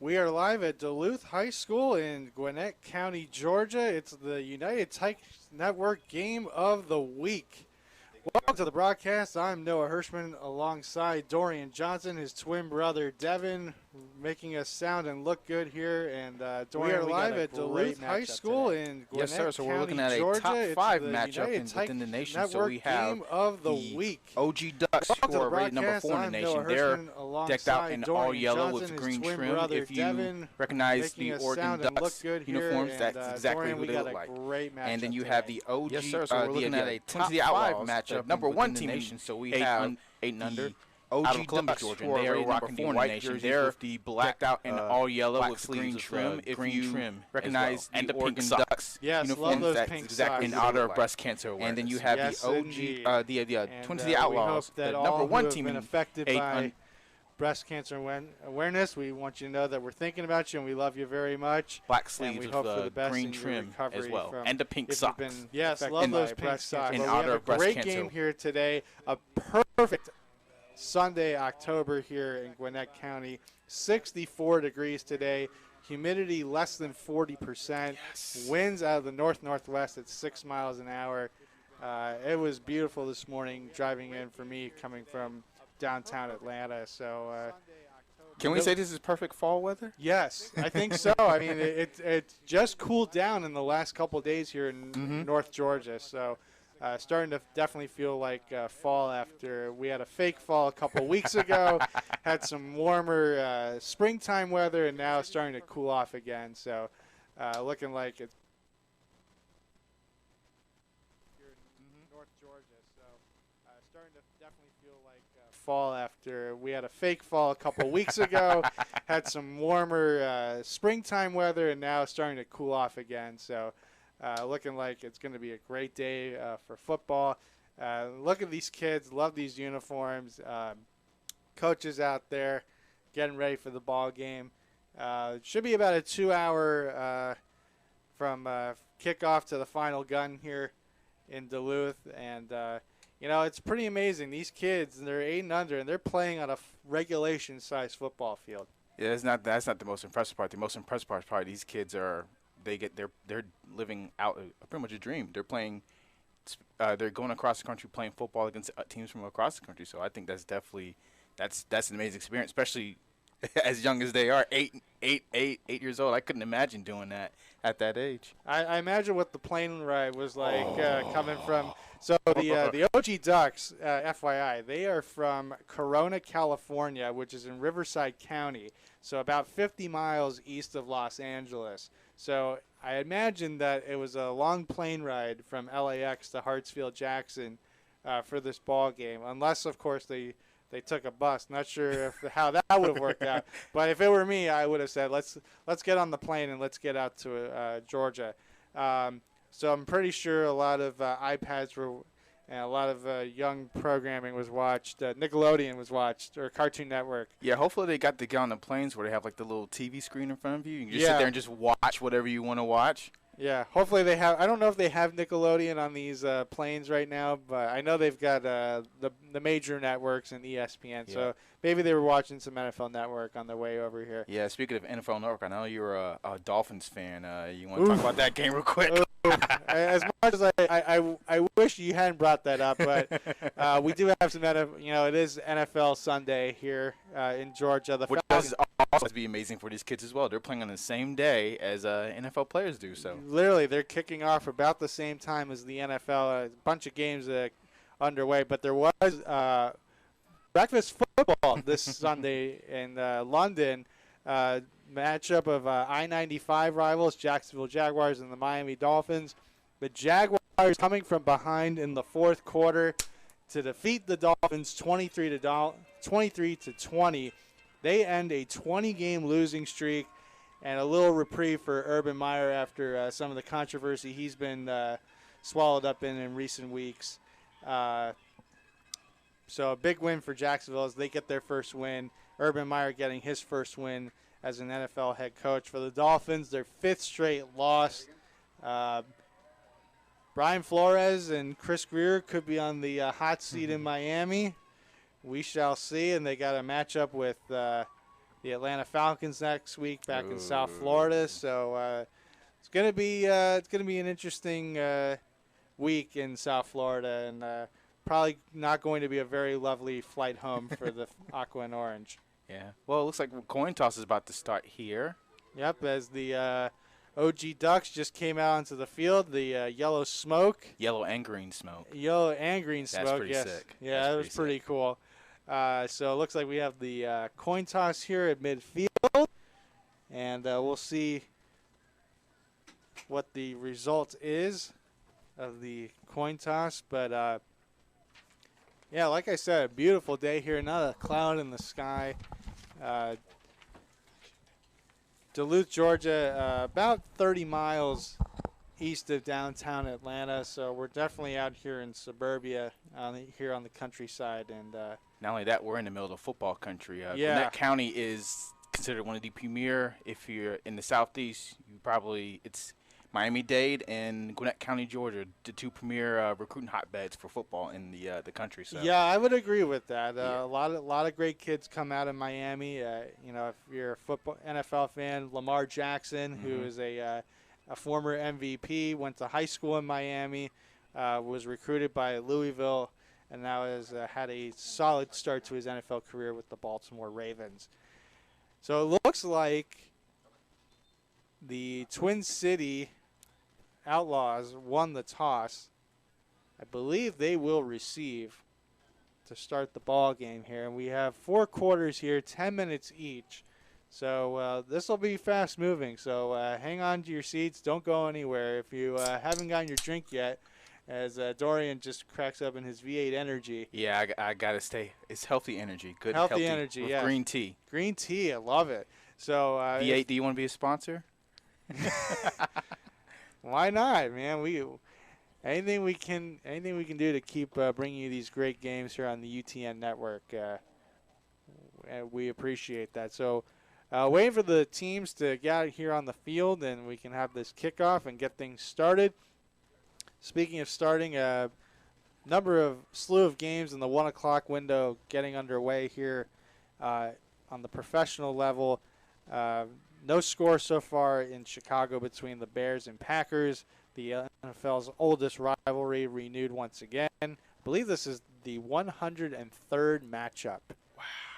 We are live at Duluth High School in Gwinnett County, Georgia. It's the United Tech Network Game of the Week. Welcome to the broadcast. I'm Noah Hirschman alongside Dorian Johnson, his twin brother Devin, making us sound and look good here. And Dorian, we are live at Duluth High School in Gwinnett County, so we're looking at Georgia. a top 5 it's matchup within the nation. Network So we have Game of the Week. OG Ducks, who are rated number 4 in the nation. They're decked out in all yellow with green trim. If you recognize the Oregon Ducks uniforms, that's exactly who they look like. And then you have the OG, so we're looking at a top 5 matchup, number 1 team nation. So we have 8 and under. OG Ducks, Georgia, they are number 4 in the nation. They're blacked out in all yellow with green trim. If you recognize the Oregon Ducks uniforms, that's exactly in honor of breast cancer awareness. And then you have the OG, the Twin City Outlaws, the number 1 team in affected by breast cancer awareness. We want you to know that we're thinking about you and we love you very much. Black sleeves with the green trim as well, and the pink socks. Yes, love those pink socks. In honor of breast cancer. Great game here today. A perfect Sunday, October here in Gwinnett County. 64 degrees today. Humidity less than 40%. Yes. Winds out of the north-northwest at 6 miles an hour. It was beautiful this morning driving in for me coming from downtown Atlanta. So can we say this is perfect fall weather? Yes, I think so. I mean, it just cooled down in the last couple of days here in North Georgia. So starting to definitely feel like fall after we had a fake fall a couple of weeks ago, had some warmer springtime weather, and now starting to cool off again. So looking like it's here in North Georgia. So starting to definitely feel like fall after we had a fake fall a couple of weeks ago, had some warmer springtime weather, and now starting to cool off again. So looking like it's going to be a great day for football. Look at these kids. Love these uniforms. Coaches out there getting ready for the ball game. It should be about a 2-hour from kickoff to the final gun here in Duluth. And, you know, it's pretty amazing. These kids, they're 8 and under, and they're playing on a regulation-sized football field. Yeah, that's not the most impressive part. The most impressive part is probably these kids are – they're living out pretty much a dream. They're playing, they're going across the country playing football against teams from across the country. So I think that's definitely that's an amazing experience, especially as young as they are, 8 years old. I couldn't imagine doing that at that age. I imagine what the plane ride was like coming from. So the OG Ducks, FYI, they are from Corona, California, which is in Riverside County, so about 50 miles east of Los Angeles. So I imagine that it was a long plane ride from LAX to Hartsfield-Jackson for this ball game, unless, of course, they took a bus. Not sure how that would have worked out. But if it were me, I would have said, let's get on the plane and let's get out to Georgia. So I'm pretty sure a lot of iPads were and a lot of young programming was watched. Nickelodeon was watched, or Cartoon Network. Yeah, hopefully they got to get on the planes where they have like the little TV screen in front of you. You can just sit there and just watch whatever you want to watch. Yeah, hopefully they have. I don't know if they have Nickelodeon on these planes right now, but I know they've got the major networks and ESPN. Yeah. So maybe they were watching some NFL Network on their way over here. Yeah, speaking of NFL Network, I know you're a Dolphins fan. You want to talk about that game real quick? As much as I wish you hadn't brought that up, but we do have some NFL. You know, it is NFL Sunday here in Georgia. Which is also to be amazing for these kids as well. They're playing on the same day as NFL players do. So literally, they're kicking off about the same time as the NFL. A bunch of games underway, but there was breakfast football this Sunday in London. Matchup of I-95 rivals, Jacksonville Jaguars and the Miami Dolphins. The Jaguars coming from behind in the fourth quarter to defeat the Dolphins 23 to 20. They end a 20-game losing streak, and a little reprieve for Urban Meyer after some of the controversy he's been swallowed up in recent weeks. So a big win for Jacksonville as they get their first win. Urban Meyer getting his first win as an NFL head coach. For the Dolphins, their 5th straight loss. Brian Flores and Chris Greer could be on the hot seat in Miami. We shall see. And they got a matchup with, the Atlanta Falcons next week back in South Florida. So it's gonna be an interesting week in South Florida, and probably not going to be a very lovely flight home for the Aqua and Orange. Yeah. Well, it looks like coin toss is about to start here. Yep, as the OG Ducks just came out onto the field, the yellow smoke. Yellow and green smoke. Yellow and green smoke, That's pretty yes. sick. Yeah, that was pretty cool. So it looks like we have the coin toss here at midfield, and we'll see what the result is of the coin toss. But, yeah, like I said, a beautiful day here, not a cloud in the sky. Duluth, Georgia, about 30 miles east of downtown Atlanta, so we're definitely out here in suburbia, here on the countryside. And not only that, we're in the middle of football country. Gwinnett County is considered one of the premier. If you're in the southeast, it's Miami-Dade and Gwinnett County, Georgia, the two premier recruiting hotbeds for football in the country. So. Yeah, I would agree with that. A lot of great kids come out of Miami. If you're a football NFL fan, Lamar Jackson, who is a former MVP, went to high school in Miami, was recruited by Louisville, and now has had a solid start to his NFL career with the Baltimore Ravens. So it looks like the Twin City Outlaws won the toss. I believe they will receive to start the ball game here. And we have 4 quarters here, 10 minutes each. So this will be fast moving. So hang on to your seats. Don't go anywhere. If you haven't gotten your drink yet, as Dorian just cracks up in his V8 energy. Yeah, I got to stay. It's healthy energy. Good healthy energy, with yeah. Green tea. Green tea, I love it. So V8, do you want to be a sponsor? Why not, man? Anything we can do to keep bringing you these great games here on the UTN network. We appreciate that. So, waiting for the teams to get out here on the field, and we can have this kickoff and get things started. Speaking of starting, slew of games in the 1 o'clock window getting underway here on the professional level. No score so far in Chicago between the Bears and Packers. The NFL's oldest rivalry renewed once again. I believe this is the 103rd matchup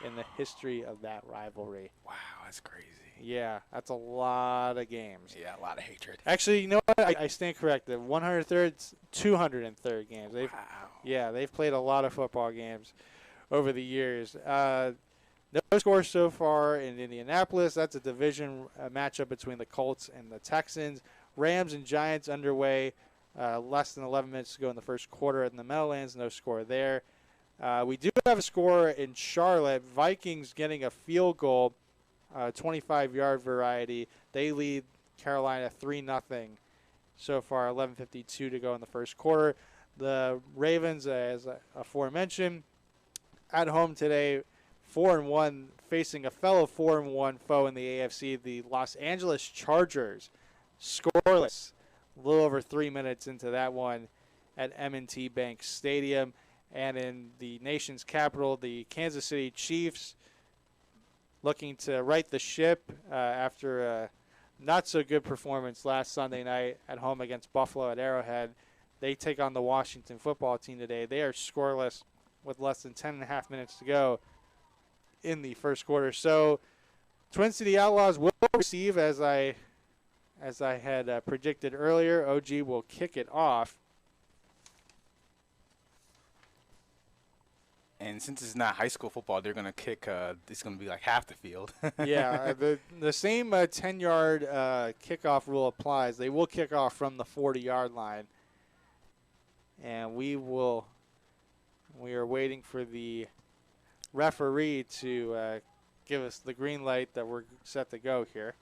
in the history of that rivalry. Wow, that's crazy. Yeah, that's a lot of games. Yeah, a lot of hatred. Actually, you know what? I stand corrected. 103rd, 203rd games. They've played a lot of football games over the years. No score so far in Indianapolis. That's a division matchup between the Colts and the Texans. Rams and Giants underway. Less than 11 minutes to go in the first quarter in the Meadowlands. No score there. We do have a score in Charlotte. Vikings getting a field goal, 25-yard variety. They lead Carolina 3-0 so far. 11:52 to go in the first quarter. The Ravens, as aforementioned, at home today, 4-1, facing a fellow 4-1 foe in the AFC, the Los Angeles Chargers, scoreless. A little over 3 minutes into that one at M&T Bank Stadium. And in the nation's capital, the Kansas City Chiefs looking to right the ship after a not-so-good performance last Sunday night at home against Buffalo at Arrowhead. They take on the Washington football team today. They are scoreless with less than 10.5 minutes to go in the first quarter. So Twin City Outlaws will receive, as I had predicted earlier. OG will kick it off. And since it's not high school football, they're going to kick it's going to be like half the field. Yeah, the same 10-yard kickoff rule applies. They will kick off from the 40-yard line. And we are waiting for the referee to give us the green light that we're set to go here.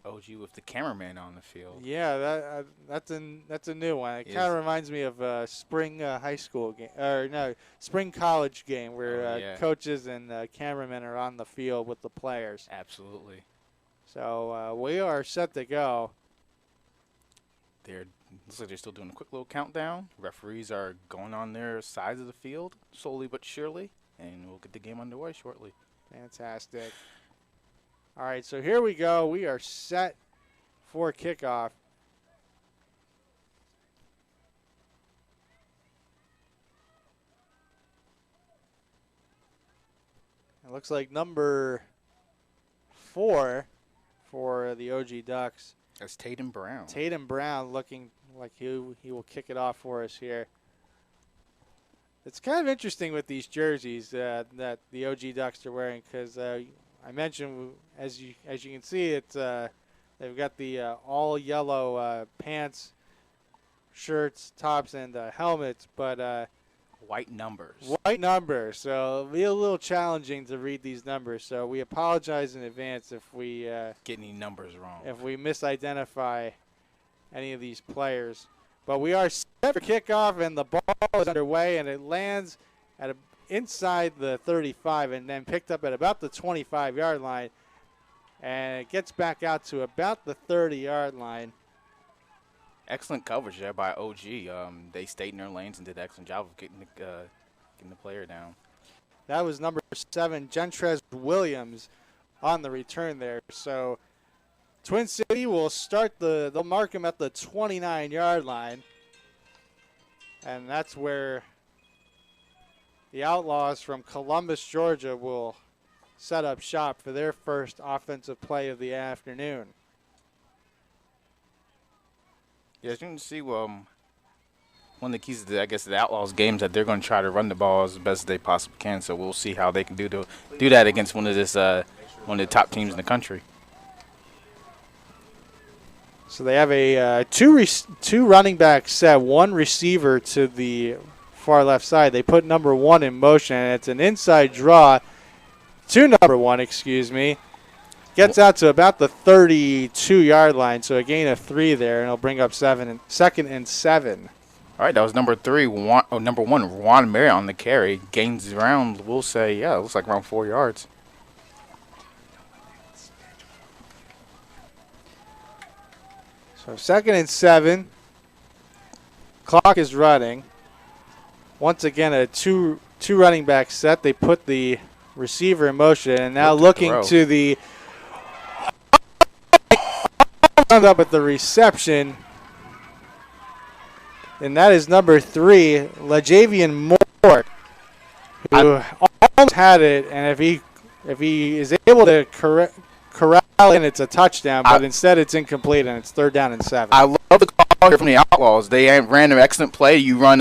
OG with the cameraman on the field. Yeah, that's a new one. It kind of reminds me of spring high school game, or no, spring college game where coaches and cameramen are on the field with the players. Absolutely. So we are set to go. They're Looks like they're still doing a quick little countdown. Referees are going on their sides of the field, slowly but surely, and we'll get the game underway shortly. Fantastic. All right, so here we go. We are set for kickoff. It looks like number 4 for the OG Ducks. That's Tatum Brown. Tatum Brown looking like he will kick it off for us here. It's kind of interesting with these jerseys that the OG Ducks are wearing because I mentioned, as you can see, it's they've got the all yellow pants, shirts, tops, and helmets, but white numbers. White numbers. So it'll be a little challenging to read these numbers. So we apologize in advance if we get any numbers wrong. If we misidentify any of these players. But we are set for kickoff, and the ball is underway, and it lands at inside the 35 and then picked up at about the 25-yard line. And it gets back out to about the 30-yard line. Excellent coverage there by OG. They stayed in their lanes and did an excellent job of getting the player down. That was number 7, Gentrez Williams, on the return there. So Twin City will start they'll mark him at the 29-yard line. And that's where the Outlaws from Columbus, Georgia will set up shop for their first offensive play of the afternoon. Yeah, as you can see, one of the keys to, the Outlaws games that they're going to try to run the ball as best as they possibly can. So we'll see how they can do that against one of the top teams in the country. So they have a two running back set, one receiver to the far left side. They put number 1 in motion, and it's an inside draw to number 1, Gets out to about the 32-yard line, so a gain of 3 there, and it'll bring up 2nd and 7. All right, that was number 1, Juan Marriott on the carry. Gains around, we'll say, it looks like around 4 yards. So 2nd and 7. Clock is running. Once again, a two running back set. They put the receiver in motion, and now looking to the up at the reception, and that is number 3, LaJavian Moore, who almost had it, and if he is able to corral it, it's a touchdown, but instead it's incomplete, and it's 3rd down and 7. I love the call here from the Outlaws. They ran an excellent play. You run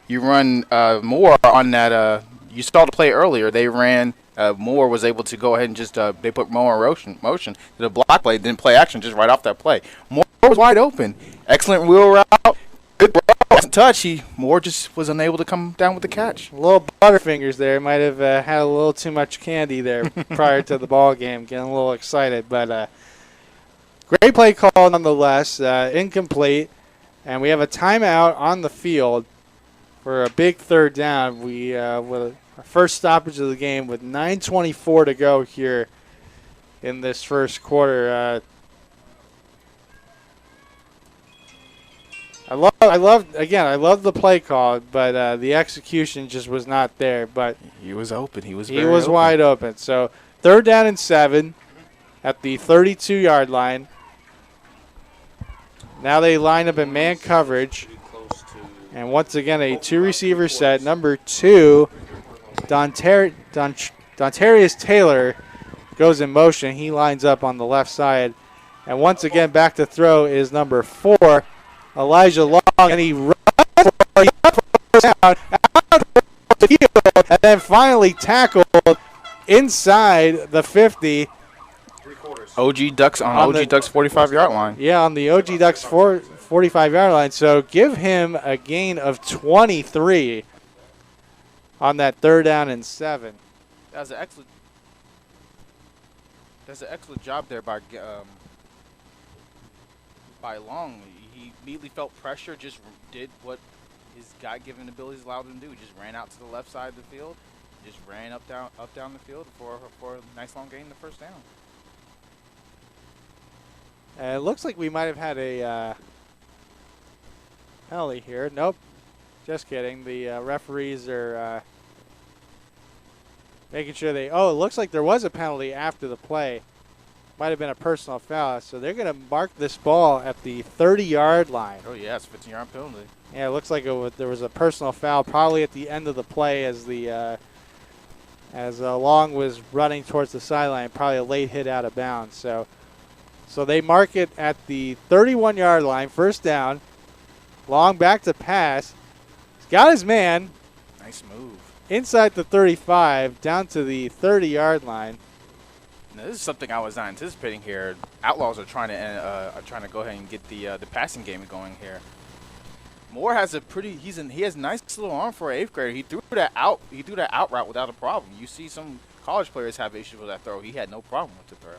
Moore on that. You saw the play earlier. They ran. Moore was able to go ahead and just they put Moore in motion. Did a block play, didn't play action just right off that play. Moore was wide open. Excellent wheel route. Good touch. Moore just was unable to come down with the catch. A little butterfingers there. Might have had a little too much candy there prior to the ball game. Getting a little excited, but great play call nonetheless. Incomplete, and we have a timeout on the field for a big 3rd down. We with our first stoppage of the game with 9:24 to go here in this first quarter. I love the play call, but the execution just was not there. But he was open. He was wide open. So 3rd down and 7 at the 32-yard line. Now they line up in man coverage, and once again a 2-receiver set. Number 2. Dontarius Taylor goes in motion. He lines up on the left side. And once again, back to throw is number 4, Elijah Long. And he runs for a first down out the field, and then finally tackled inside the 50. OG Ducks on OG Ducks 45-yard line. Yeah, on the OG Ducks 45-yard line. So give him a gain of 23 on that 3rd down and 7. That's an excellent job there by Long. He immediately felt pressure, just did what his God-given abilities allowed him to do. He just ran out to the left side of the field, just ran up down the field for a nice long gain, the 1st down. It looks like we might have had a penalty here. Nope. Just kidding. The referees are making sure they – oh, it looks like there was a penalty after the play. Might have been a personal foul. So they're going to mark this ball at the 30-yard line. Oh, yeah, it's a 15-yard penalty. Yeah, it looks like there was a personal foul probably at the end of the play as Long was running towards the sideline, probably a late hit out of bounds. So they mark it at the 31-yard line, first down. Long back to pass. He's got his man. Nice move. Inside the 35, down to the 30-yard line. Now, this is something I was not anticipating here. Outlaws are trying to go ahead and get the passing game going here. Moore has he has a nice little arm for an 8th grader. He threw that out route without a problem. You see some college players have issues with that throw. He had no problem with the throw.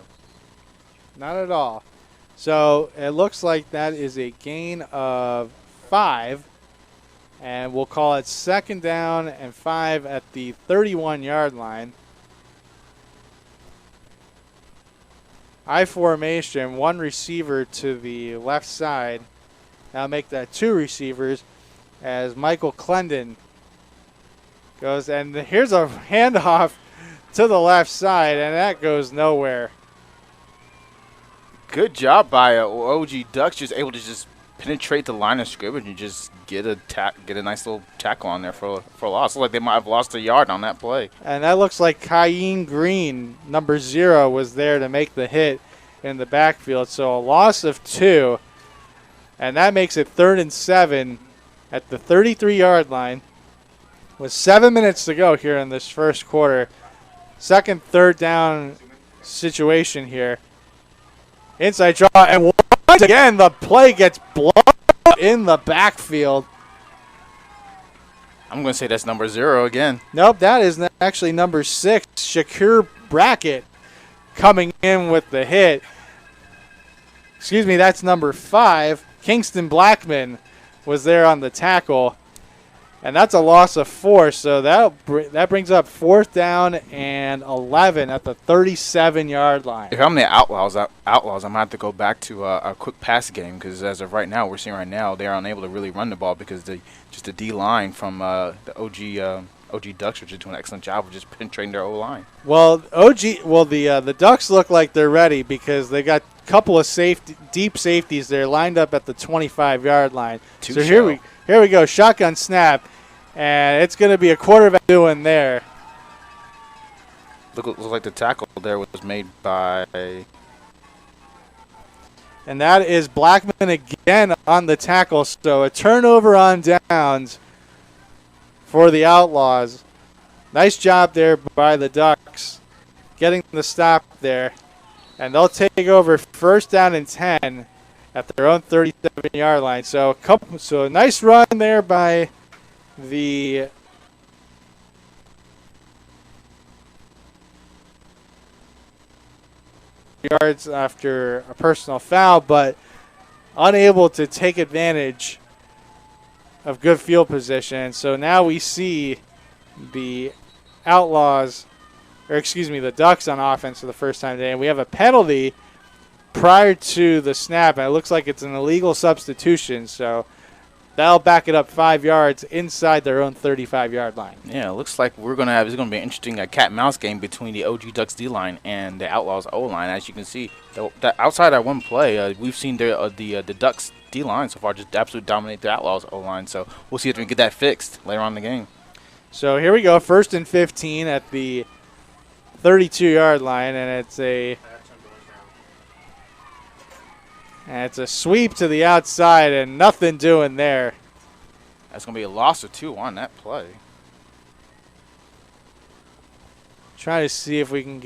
Not at all. So it looks like that is a gain of 5. And we'll call it 2nd down and 5 at the 31-yard line. I formation, 1 receiver to the left side. That'll make that 2 receivers as Michael Clendon goes. And here's a handoff to the left side, and that goes nowhere. Good job by OG Ducks, just able to just penetrate the line of scrimmage and just get a nice little tackle on there for a loss. Looks like they might have lost a yard on that play. And that looks like Kyan Green, number 0, was there to make the hit in the backfield. So a loss of 2. And that makes it 3rd and 7 at the 33-yard line with 7 minutes to go here in this first quarter. 2nd, 3rd down situation here. Inside draw, and once again the play gets blown up in the backfield. I'm going to say that's number 0 again. Nope, that is actually number 6, Shakur Brackett, coming in with the hit. Excuse me, that's number 5. Kingston Blackman was there on the tackle. And that's a loss of 4, so that brings up 4th down and 11 at the 37-yard line. If I'm the Outlaws, I'm going to have to go back to a quick pass game because as of right now, they're unable to really run the ball because the D-line from the OG Ducks are just doing an excellent job of just penetrating their O-line. Well, the Ducks look like they're ready because they got a couple of deep safeties there lined up at the 25-yard line. So here we go, shotgun snap, and it's going to be a quarterback doing there. Looks like the tackle there was made by... And that is Blackman again on the tackle, so a turnover on downs for the Outlaws. Nice job there by the Ducks getting the stop there. And they'll take over 1st down and 10 at their own 37-yard line. So a nice run there by the yards after a personal foul, but unable to take advantage of good field position. So now we see the the Ducks on offense for the first time today. And we have a penalty prior to the snap, and it looks like it's an illegal substitution, so that'll back it up 5 yards inside their own 35-yard line. Yeah, it looks like it's going to be an interesting cat and mouse game between the OG Ducks D-line and the Outlaws O-line. As you can see, outside that one play, we've seen the Ducks D-line so far just absolutely dominate the Outlaws O-line, so we'll see if we can get that fixed later on in the game. So here we go, 1st and 15 at the 32-yard line, and it's a sweep to the outside and nothing doing there. That's going to be a loss of 2 on that play. Trying to see if we can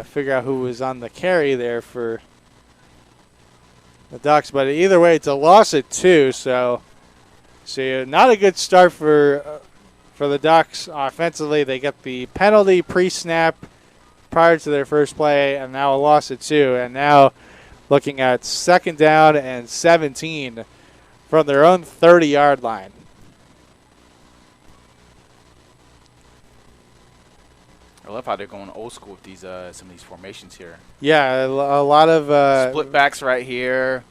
figure out who was on the carry there for the Ducks, but either way, it's a loss of 2. So not a good start for the Ducks offensively. They get the penalty pre-snap prior to their first play, and now a loss of 2, and now looking at 2nd down and 17 from their own 30-yard line. I love how they're going old school with these some of these formations here. Yeah, a lot of split backs right here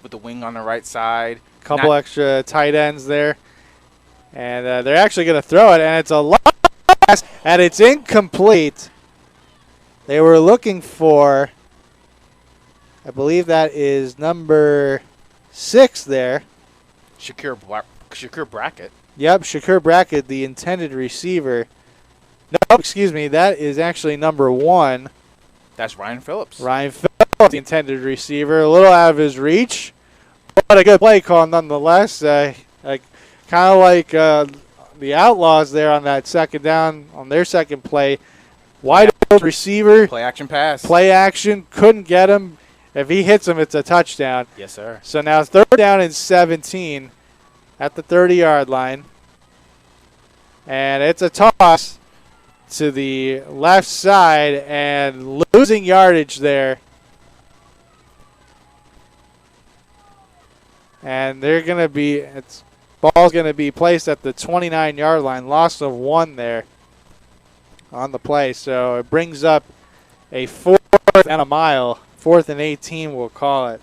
with the wing on the right side. couple extra tight ends there. And they're actually going to throw it, and it's a long pass, and it's incomplete. They were looking for, I believe that is number 6 there. Shakur Brackett. Yep, Shakur Brackett, the intended receiver. No, excuse me, that is actually number 1. That's Ryan Phillips. Ryan Phillips, the intended receiver, a little out of his reach. But a good play call nonetheless. Kind of like the Outlaws there on that second down, on their second play. Wide open receiver. Play action pass. Play action. Couldn't get him. If he hits him, it's a touchdown. Yes, sir. So now it's 3rd down and 17 at the 30-yard line. And it's a toss to the left side and losing yardage there. And they're going to be – ball's going to be placed at the 29-yard line. Loss of 1 there on the play. So it brings up a 4th and a mile. 4th and 18, we'll call it.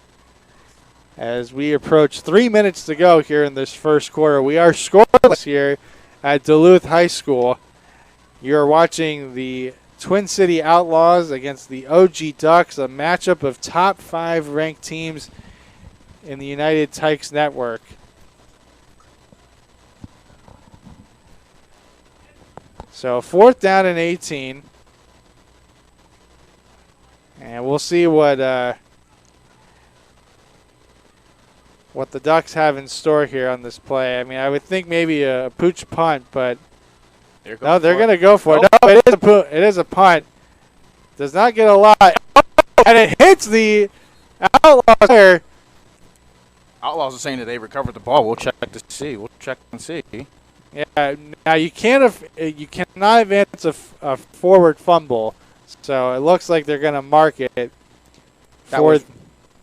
As we approach 3 minutes to go here in this first quarter. We are scoreless here at Duluth High School. You're watching the Twin City Outlaws against the OG Ducks, a matchup of top 5 ranked teams in the United Tykes Network. So 4th down and 18. And we'll see what the Ducks have in store here on this play. I mean, I would think maybe a pooch punt, but no, they're going to go for it. No, it is a punt. Does not get a lot. And it hits the Outlaws there. Outlaws are saying that they recovered the ball. We'll check to see. We'll check and see. Yeah, now you cannot advance a forward fumble, so it looks like they're going to mark it. That was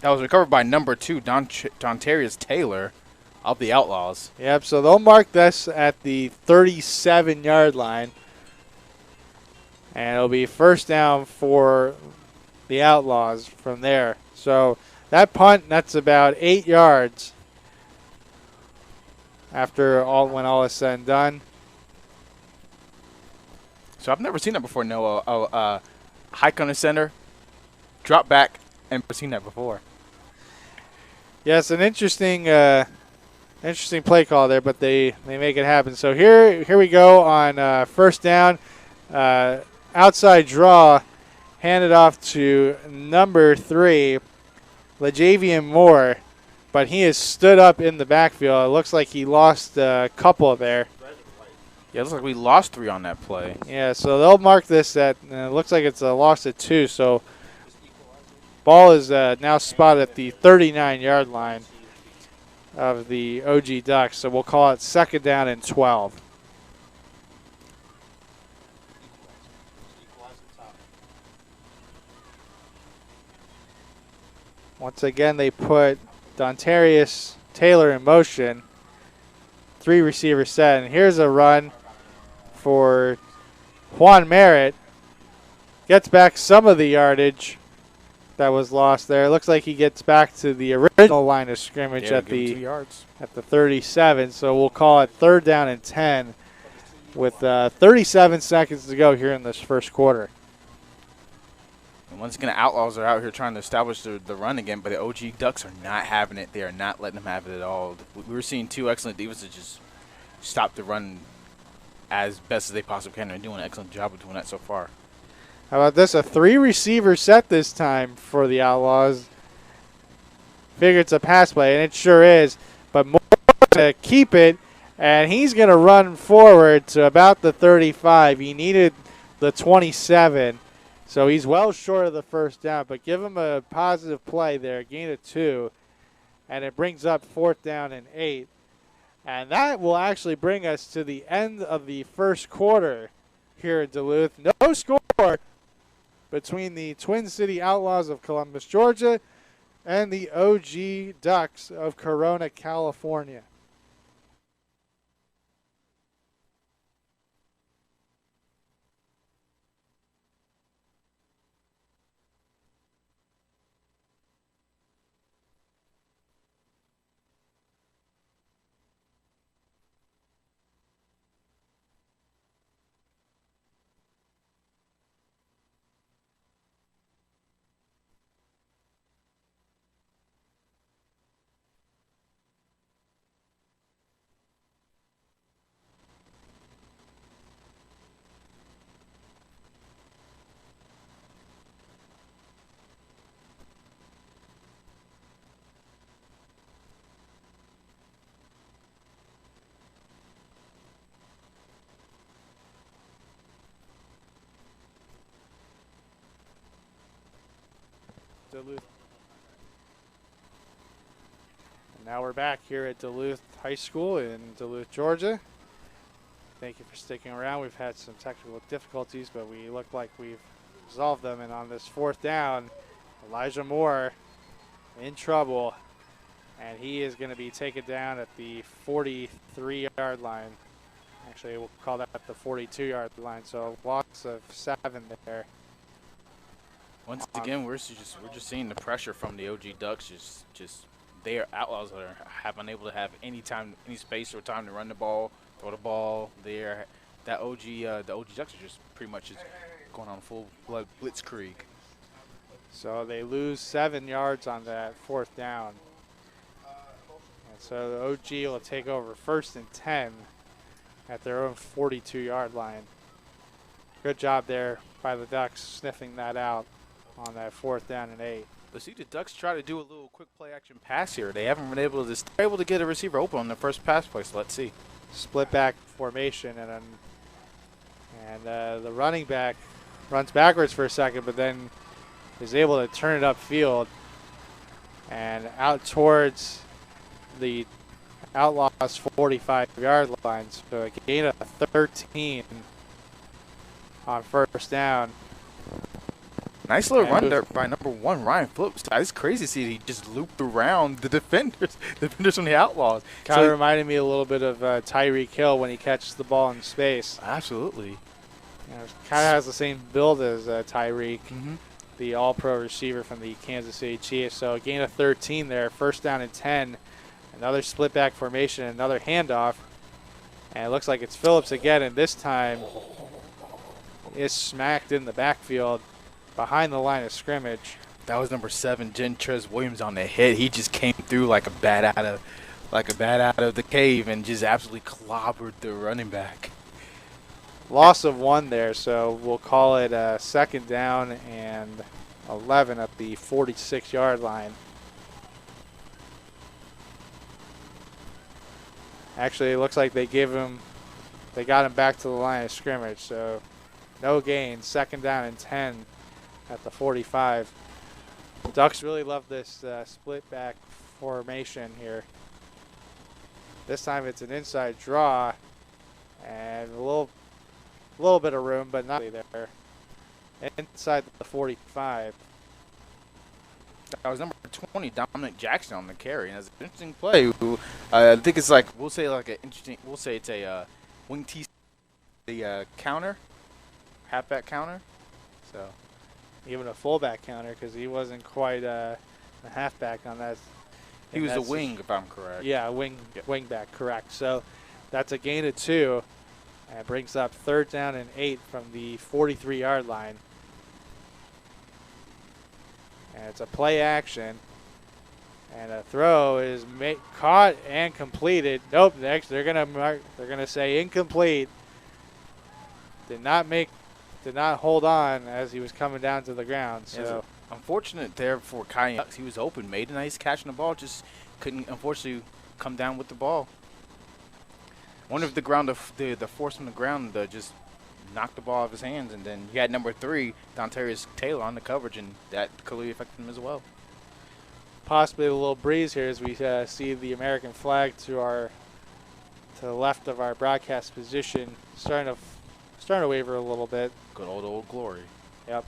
recovered by number 2, Dontarius Taylor of the Outlaws. Yep, so they'll mark this at the 37-yard line, and it'll be 1st down for the Outlaws from there. So that punt, that's about 8 yards. When all is said and done. So I've never seen that before, Noah. Hike on the center, drop back, and never seen that before. Yes, an interesting play call there, but they make it happen. So here we go on 1st down. Outside draw, handed off to number 3, LaJavian Moore. But he has stood up in the backfield. It looks like he lost a couple there. Yeah, it looks like we lost 3 on that play. Yeah, so they'll mark this at, it looks like it's a loss of 2. So ball is now spotted at the 39-yard line of the OG Ducks. So we'll call it 2nd down and 12. Once again, they put Dontarius Taylor in motion. 3 receiver set. And here's a run for Juan Merritt. Gets back some of the yardage that was lost there. It looks like he gets back to the original line of scrimmage at the 37. So we'll call it 3rd down and 10 with 37 seconds to go here in this first quarter. And once again, the Outlaws are out here trying to establish the run again, but the OG Ducks are not having it. They are not letting them have it at all. We were seeing 2 excellent defenses just stop the run as best as they possibly can. They're doing an excellent job of doing that so far. How about this? A 3-receiver set this time for the Outlaws. Figure it's a pass play, and it sure is. But more to keep it, and he's going to run forward to about the 35. He needed the 27. So he's well short of the 1st down, but give him a positive play there, gain of 2, and it brings up 4th down and 8. And that will actually bring us to the end of the first quarter here in Duluth. No score between the Twin City Outlaws of Columbus, Georgia, and the OG Ducks of Corona, California. Now we're back here at Duluth High School in Duluth, Georgia. Thank you for sticking around. We've had some technical difficulties, but we look like we've resolved them. And on this 4th down, Elijah Moore in trouble, and he is going to be taken down at the 43-yard line. Actually, we'll call that the 42-yard line, so a loss of 7 there. Once again, we're just seeing the pressure from the OG Ducks. Just their Outlaws have been able to have any space or time to run the ball, throw the ball. The OG Ducks are just pretty much just going on full blood blitzkrieg. So they lose 7 yards on that 4th down. And so the OG will take over 1st and 10 at their own 42-yard line. Good job there by the Ducks sniffing that out on that 4th down and 8. Let's see the Ducks try to do a little quick play action pass here. They haven't been able to get a receiver open on the first pass play, so let's see. Split back formation, and the running back runs backwards for a second, but then is able to turn it upfield and out towards the Outlaws 45-yard line. So a gain of 13 on 1st down. Nice little run there by number 1, Ryan Phillips. It's crazy to see he just looped around the defenders from the Outlaws. Kind of reminded me a little bit of Tyreek Hill when he catches the ball in space. Absolutely. Kind of has the same build as Tyreek, the all-pro receiver from the Kansas City Chiefs. So a gain of 13 there, 1st down and 10. Another split back formation, another handoff. And it looks like it's Phillips again, and this time is smacked in the backfield behind the line of scrimmage. That was number 7, Gentrez Williams on the head. He just came through like a bat out of the cave and just absolutely clobbered the running back. Loss of 1 there, so we'll call it 2nd down and 11 at the 46-yard line. Actually, it looks like they got him back to the line of scrimmage, so no gain, 2nd down and 10 at the 45. The Ducks really love this split back formation here. This time it's an inside draw and a little bit of room, but not really there. Inside the 45. That was number 20, Dominic Jackson on the carry, and that's an interesting play. I think it's like we'll say it's a wing T, the counter, halfback counter. So even a fullback counter because he wasn't quite a halfback on that. He was a wing, if I'm correct. Yeah, wing back, correct. So that's a gain of 2, and it brings up 3rd down and 8 from the 43-yard line. And it's a play action, and a throw is caught and completed. Nope, next they're gonna say incomplete. Did not hold on as he was coming down to the ground. So unfortunate there for Kai. He was open, made a nice catch on the ball, just couldn't unfortunately come down with the ball. Wonder if the force on the ground just knocked the ball out of his hands, and then you had number 3, Dontarius Taylor, on the coverage, and that could really affect him as well. Possibly a little breeze here as we see the American flag to the left of our broadcast position starting to waver a little bit. Good old glory. Yep.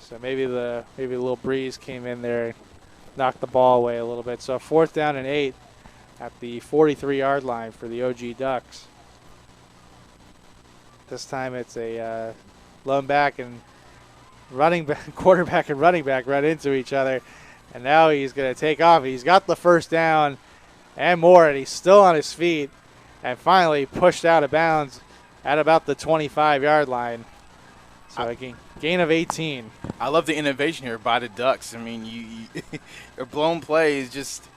So maybe a little breeze came in there, knocked the ball away a little bit. So 4th down and 8 at the 43-yard line for the OG Ducks. This time it's a lone back and quarterback and running back run into each other, and now he's going to take off. He's got the 1st down and more, and he's still on his feet, and finally pushed out of bounds at about the 25-yard line. So a gain of 18. I love the innovation here by the Ducks. I mean, a blown play is just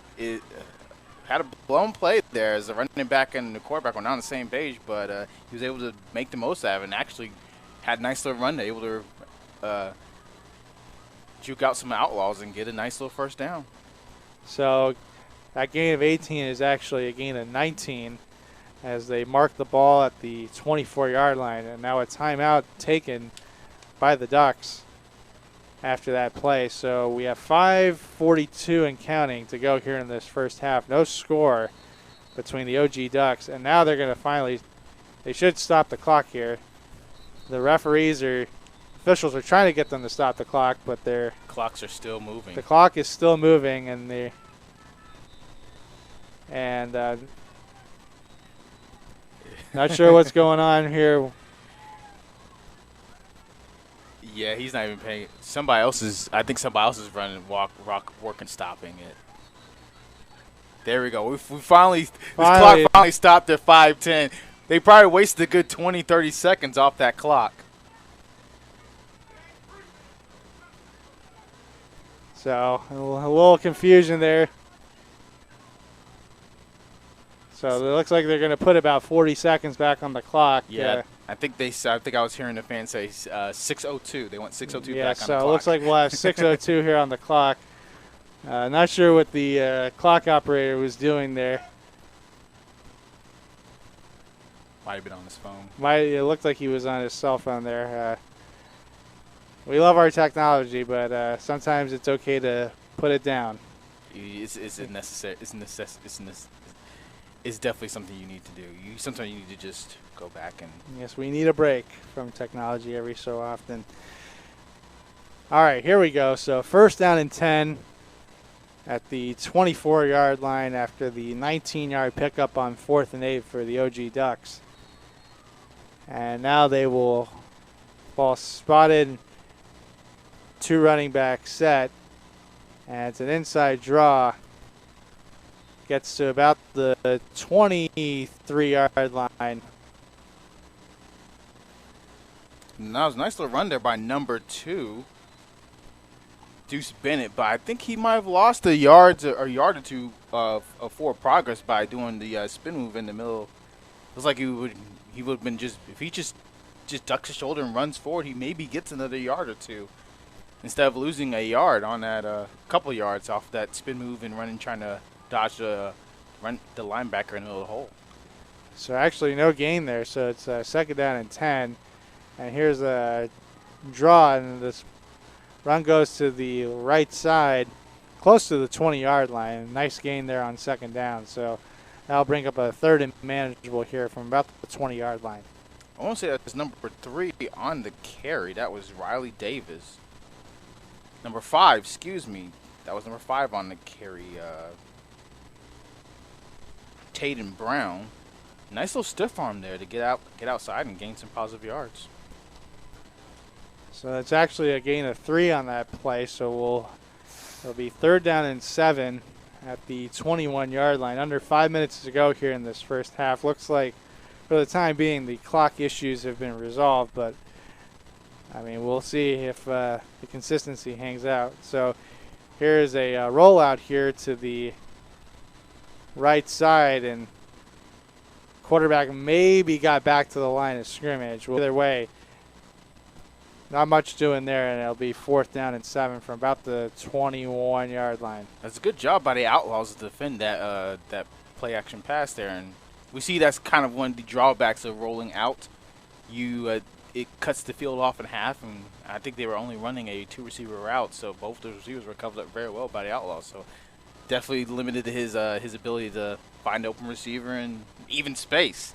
had a blown play there as the running back and the quarterback were not on the same page, but he was able to make the most out of it and actually had a nice little run, able to juke out some Outlaws and get a nice little 1st down. So that gain of 18 is actually a gain of 19 as they mark the ball at the 24-yard line, and now a timeout taken by the Ducks. after that play. So we have 5:42 and counting to go here in this first half. No score between the OG Ducks, and now they're going to finally, they should stop the clock here. The officials are trying to get them to stop the clock, but their clocks are still moving. The clock is still moving, and not sure what's going on here. Yeah, he's not even paying. I think somebody else is running, working, stopping it. There we go. This clock finally stopped at 5:10. They probably wasted a good 20, 30 seconds off that clock. So a little confusion there. So it looks like they're going to put about 40 seconds back on the clock. Yeah, I think I was hearing the fans say 6:02. They want 6:02 back on the clock. Yeah, so it looks like we'll have 6:02 here on the clock. Not sure what the clock operator was doing there. Might have been on his phone. It looked like he was on his cell phone there. We love our technology, but sometimes it's okay to put it down. It's necessary. It's definitely something you need to do. Sometimes you need to just go back and. Yes, we need a break from technology every so often. All right, here we go. So 1st down and 10 at the 24-yard line after the 19-yard pickup on 4th and 8 for the OG Ducks. And now they will ball spotted, 2 running back set, and it's an inside draw. Gets to about the 23-yard line. And that was a nice little run there by number 2, Deuce Bennett. But I think he might have lost a yard or two of forward progress by doing the spin move in the middle. It was like he would have been if he just ducks his shoulder and runs forward, he maybe gets another yard or two instead of losing a yard on that couple yards off that spin move and trying to dodge the linebacker in the little hole. So actually no gain there. So it's 2nd down and 10. And here's a draw, and this run goes to the right side, close to the 20-yard line. Nice gain there on 2nd down. So that'll bring up a 3rd and manageable here from about the 20-yard line. I want to say that's number 3 on the carry. That was Riley Davis. Number 5, excuse me. That was number 5 on the carry. Tatum Brown. Nice little stiff arm there to get outside and gain some positive yards. So it's actually a gain of 3 on that play. So it'll be 3rd down and 7 at the 21-yard line. Under 5 minutes to go here in this first half. Looks like for the time being the clock issues have been resolved, but I mean, we'll see if the consistency hangs out. So here's a rollout here to the right side, and quarterback maybe got back to the line of scrimmage. Well, either way, not much doing there, and it'll be 4th down and 7 from about the 21-yard line. That's a good job by the Outlaws to defend that play action pass there, and we see that's kind of one of the drawbacks of rolling out. It cuts the field off in half, and I think they were only running a 2-receiver route, so both those receivers were covered up very well by the Outlaws. So definitely limited his ability to find open receiver and even space.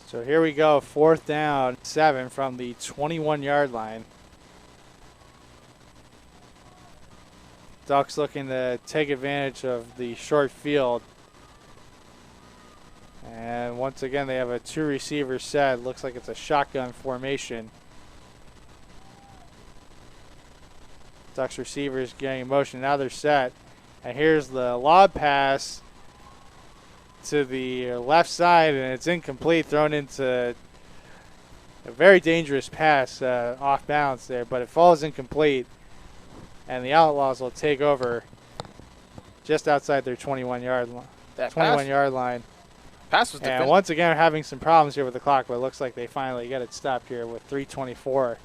So here we go, 4th down, 7 from the 21-yard line. Ducks looking to take advantage of the short field. And once again, they have a 2-receiver set. Looks like it's a shotgun formation. Ducks receivers getting in motion. Now they're set. And here's the lob pass to the left side, and it's incomplete, thrown into a very dangerous pass off balance there, but it falls incomplete, and the Outlaws will take over just outside their 21-yard line. Pass was and once again, we're having some problems here with the clock, but it looks like they finally get it stopped here with 3:24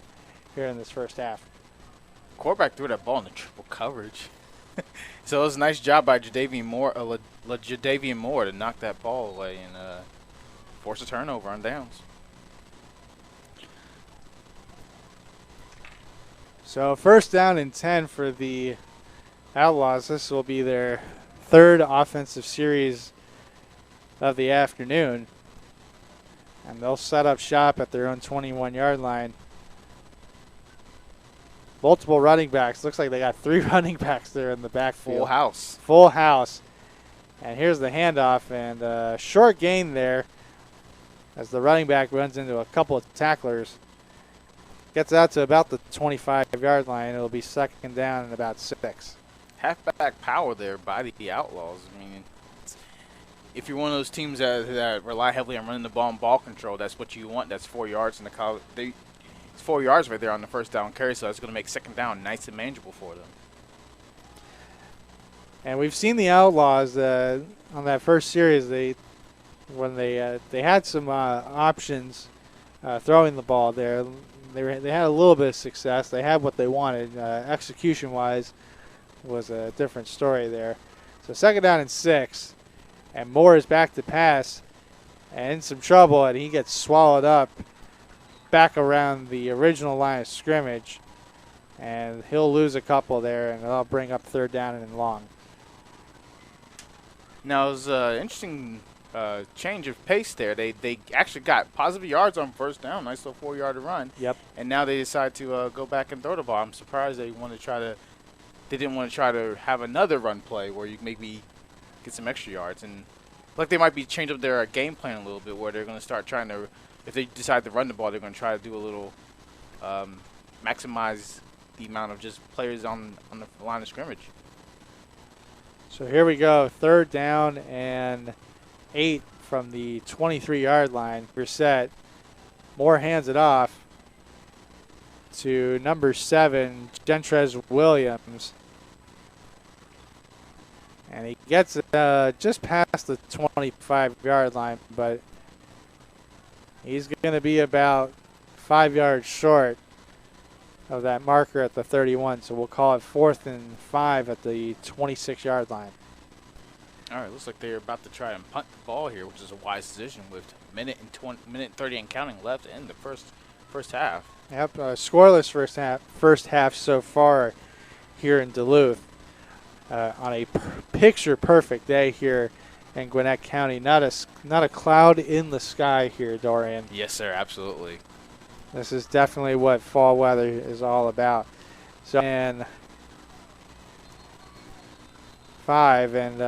here in this first half. Quarterback threw that ball in the triple coverage. So it was a nice job by Jadavian Moore to knock that ball away and force a turnover on downs. So 1st down and 10 for the Outlaws. This will be their 3rd offensive series of the afternoon. And they'll set up shop at their own 21-yard line. Multiple running backs. Looks like they got 3 running backs there in the backfield. Full house. Full house. And here's the handoff, and short gain there as the running back runs into a couple of tacklers. Gets out to about the 25-yard line. It'll be 2nd down and about 6. Halfback power there by the Outlaws. I mean, if you're one of those teams that rely heavily on running the ball and ball control, that's what you want. That's 4 yards in the college. It's 4 yards right there on the 1st down carry, so that's going to make 2nd down nice and manageable for them. And we've seen the Outlaws on that first series. They had some options throwing the ball there. They had a little bit of success. They had what they wanted. Execution-wise was a different story there. So 2nd down and 6, and Moore is back to pass and in some trouble, and he gets swallowed up back around the original line of scrimmage, and he'll lose a couple there, and that'll bring up 3rd down and long. Now, it was an interesting change of pace there. They actually got positive yards on 1st down, nice little 4-yard run. Yep. And now they decide to go back and throw the ball. I'm surprised they didn't want to try to have another run play where you maybe get some extra yards. And like they might be change up their game plan a little bit, where they're going to start trying to, if they decide to run the ball, they're going to try to do a little maximize the amount of just players on the line of scrimmage. So here we go, 3rd down and 8 from the 23-yard line. We're set. Moore hands it off to number 7, Gentrez Williams. And he gets just past the 25-yard line, but he's going to be about 5 yards short of that marker at the 31, so we'll call it 4th and 5 at the 26-yard line. All right, looks like they're about to try and punt the ball here, which is a wise decision with minute 30 and counting left in the first half. Yep, scoreless first half so far here in Duluth. On a picture-perfect day here in Gwinnett County. Not a cloud in the sky here, Dorian. Yes, sir, absolutely. This is definitely what fall weather is all about. So, and 5, and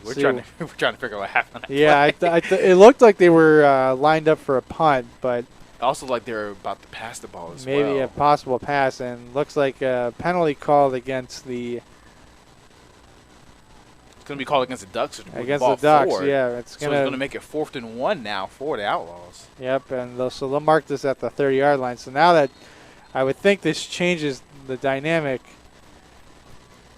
we're trying to figure out what happened. Yeah, it looked like they were lined up for a punt, but also like they were about to pass the ball as well. Maybe a possible pass, and looks like a penalty called against the. It's going to be called against the Ducks. Against the Ducks, forward. Yeah. It's going to make it 4th and 1 now for the Outlaws. Yep, and so they'll mark this at the 30-yard line. So now that I would think this changes the dynamic,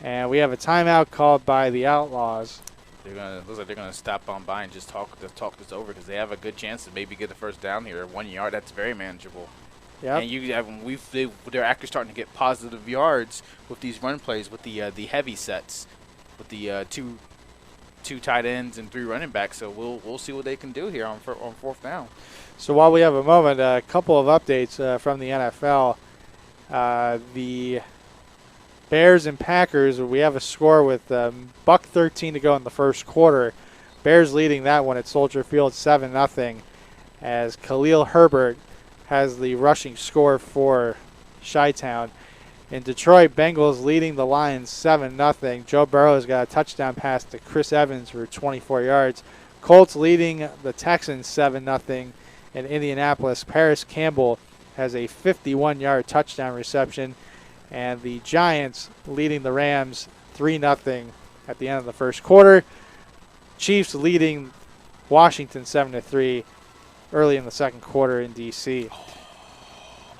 and we have a timeout called by the Outlaws. Looks like they're gonna stop on by and just talk this over, because they have a good chance to maybe get the 1st down here. 1 yard, that's very manageable. Yeah. And they're actually starting to get positive yards with these run plays, with the heavy sets, with the two tight ends and 3 running backs. So we'll see what they can do here on 4th down. So while we have a moment, a couple of updates from the NFL. The Bears and Packers, we have a score with $1:13 to go in the first quarter. Bears leading that one at Soldier Field 7-0, as Khalil Herbert has the rushing score for Chi-Town. In Detroit, Bengals leading the Lions 7-0. Joe Burrow's got a touchdown pass to Chris Evans for 24 yards. Colts leading the Texans 7-0. In Indianapolis, Paris Campbell has a 51-yard touchdown reception. And the Giants leading the Rams 3-0 at the end of the first quarter. Chiefs leading Washington 7-3 early in the second quarter in D.C.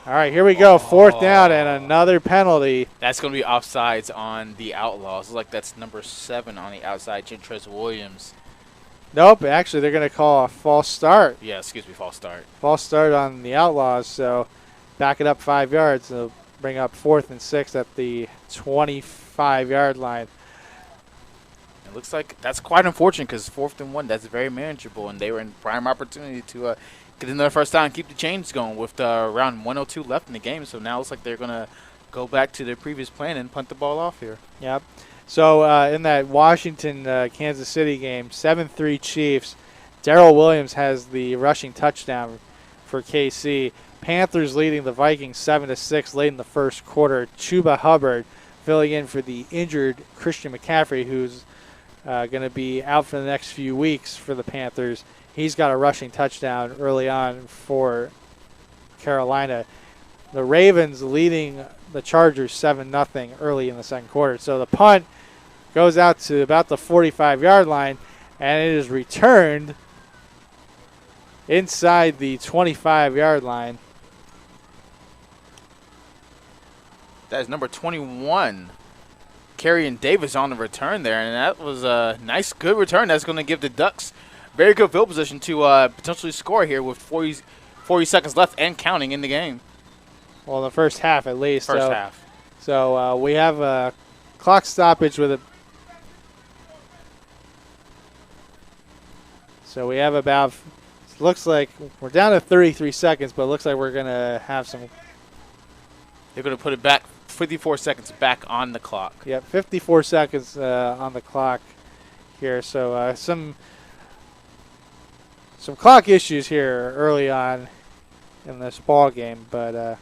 All right, here we go. 4th down and another penalty. That's going to be offsides on the Outlaws. Looks like that's number 7 on the outside, Gentrez Williams. Nope, actually they're going to call a false start. Yeah, excuse me, false start. False start on the Outlaws, so back it up 5 yards. So bring up 4th and 6 at the 25-yard line. It looks like that's quite unfortunate, because 4th and 1, that's very manageable, and they were in prime opportunity to get another first down and keep the chains going with around 1:02 left in the game. So now it looks like they're going to go back to their previous plan and punt the ball off here. Yep. So in that Washington-Kansas City game, 7-3 Chiefs, Darrell Williams has the rushing touchdown for KC. Panthers leading the Vikings 7-6 late in the first quarter. Chuba Hubbard filling in for the injured Christian McCaffrey, who's going to be out for the next few weeks for the Panthers. He's got a rushing touchdown early on for Carolina. The Ravens leading the Chargers 7-0 early in the second quarter. So the punt goes out to about the 45-yard line, and it is returned inside the 25-yard line. That is number 21, Carrion Davis, on the return there, and that was a nice, good return. That's going to give the Ducks very good field position to potentially score here with 40 seconds left and counting in the game. Well, the first half at least. First half. So we have a clock stoppage with it. So we have about, looks like we're down to 33 seconds, but it looks like we're going to have some. They're going to put it back, 54 seconds back on the clock. Yep, 54 seconds on the clock here. So some clock issues here early on in this ball game, but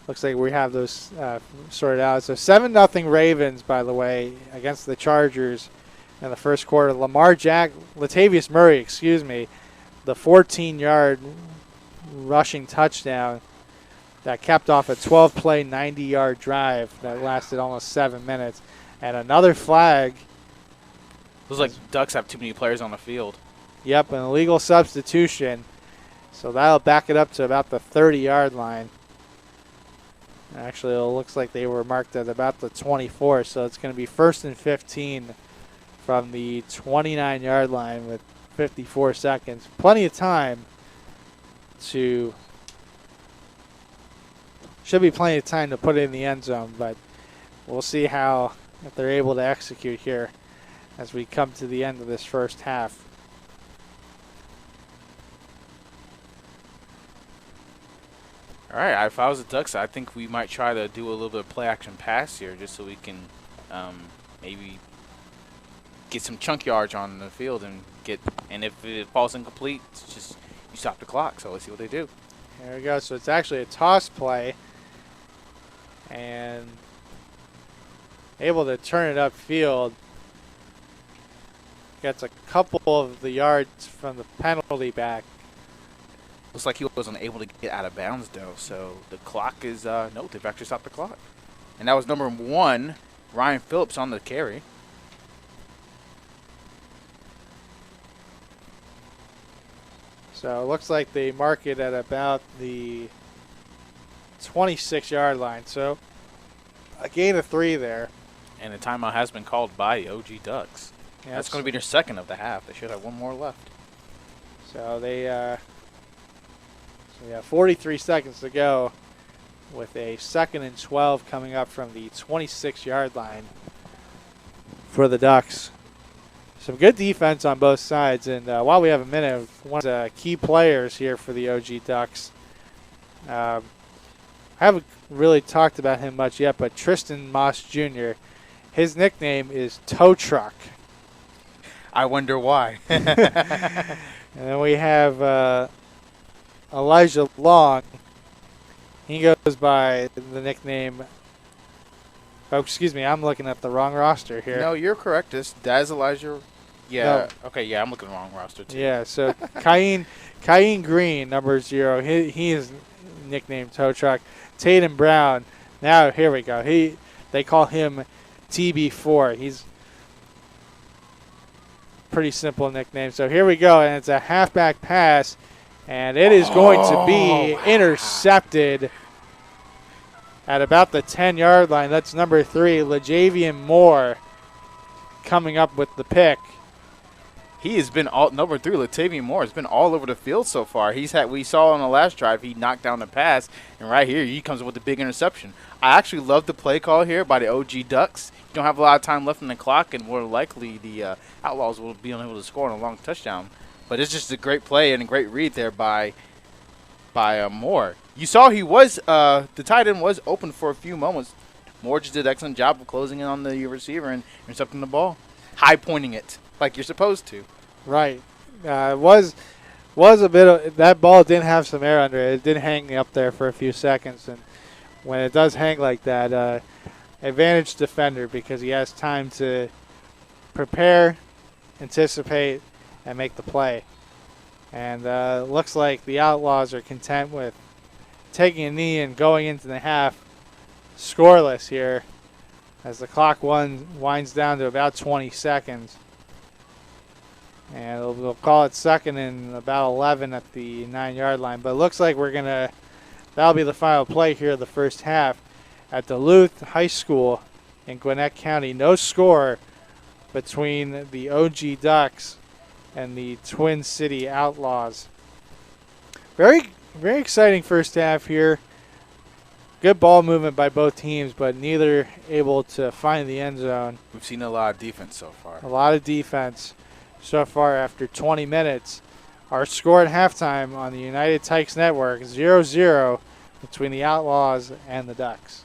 looks like we have those sorted out. So 7-0 Ravens, by the way, against the Chargers in the first quarter. Latavius Murray, the 14-yard rushing touchdown that capped off a 12-play, 90-yard drive that lasted almost 7 minutes. And another flag. Looks like Ducks have too many players on the field. Yep, an illegal substitution. So that'll back it up to about the 30-yard line. Actually, it looks like they were marked at about the 24, so it's going to be 1st and 15 from the 29-yard line with 54 seconds. Plenty of time to – should be plenty of time to put it in the end zone, but we'll see how if they're able to execute here as we come to the end of this first half. All right, if I was the Ducks, I think we might try to do a little bit of play-action pass here just so we can maybe get some chunk yards on the field and if it falls incomplete, it's just you stop the clock. So let's see what they do. There we go. So it's actually a toss play and able to turn it upfield. Gets a couple of the yards from the penalty back. Looks like he wasn't able to get out of bounds, though. So the clock is, no, they've actually stopped the clock. And that was number 1, Ryan Phillips, on the carry. So it looks like they mark it at about the 26-yard line. So a gain of 3 there. And the timeout has been called by the OG Ducks. Yeah, that's going to be their second of the half. They should have one more left. So they, 43 seconds to go with a 2nd and 12 coming up from the 26-yard line for the Ducks. Some good defense on both sides. And while we have a minute, one of the key players here for the OG Ducks. I haven't really talked about him much yet, but Tristan Moss Jr., his nickname is Tow Truck. I wonder why. And then we have Elijah Long. He goes by the nickname. Oh, excuse me. I'm looking at the wrong roster here. No, you're correct. That is Elijah. Yeah. No. Okay, yeah, I'm looking at the wrong roster, too. Yeah, so Kyan Green, number 0. He is nicknamed Tow Truck. Tatum Brown. Now, here we go. They call him TB4. He's pretty simple nickname. So here we go, and it's a halfback pass, and it is going to be intercepted at about the 10-yard line. That's number 3, LaJavian Moore, coming up with the pick. He has been number 3, Latavian Moore, has been all over the field so far. We saw on the last drive, he knocked down the pass, and right here he comes up with a big interception. I actually love the play call here by the OG Ducks. You don't have a lot of time left on the clock, and more likely the Outlaws will be unable to score on a long touchdown. But it's just a great play and a great read there by Moore. You saw he was the tight end was open for a few moments. Moore just did an excellent job of closing in on the receiver and intercepting the ball, high pointing it like you're supposed to. Right. It was a bit of that ball didn't have some air under it. It did hang up there for a few seconds, and when it does hang like that, advantage defender because he has time to prepare, anticipate, and make the play. And looks like the Outlaws are content with taking a knee and going into the half scoreless here as the clock winds down to about 20 seconds. And we'll call it second and about 11 at the 9-yard line. But it looks like that'll be the final play here of the first half at Duluth High School in Gwinnett County. No score between the OG Ducks and the Twin City Outlaws. Very, very exciting first half here. Good ball movement by both teams, but neither able to find the end zone. We've seen a lot of defense so far. A lot of defense so far after 20 minutes. Our score at halftime on the United Tykes Network, 0-0 between the Outlaws and the Ducks.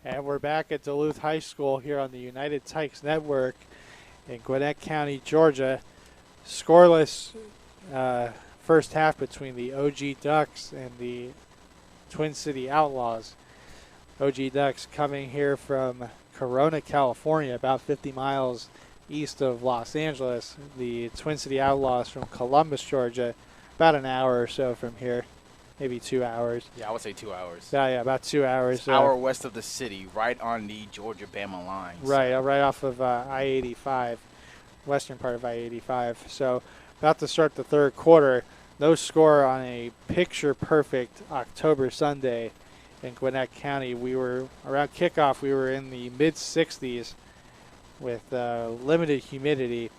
And we're back at Duluth High School here on the United Tykes Network in Gwinnett County, Georgia. Scoreless first half between the OG Ducks and the Twin City Outlaws. OG Ducks coming here from Corona, California, about 50 miles east of Los Angeles. The Twin City Outlaws from Columbus, Georgia, about an hour or so from here. Maybe 2 hours. Yeah, I would say 2 hours. Yeah, about 2 hours. It's an hour west of the city, right on the Georgia-Bama line. Right, right off of I-85, western part of I-85. So about to start the third quarter. No score on a picture-perfect October Sunday in Gwinnett County. We were, around kickoff, we were in the mid-60s with limited humidity.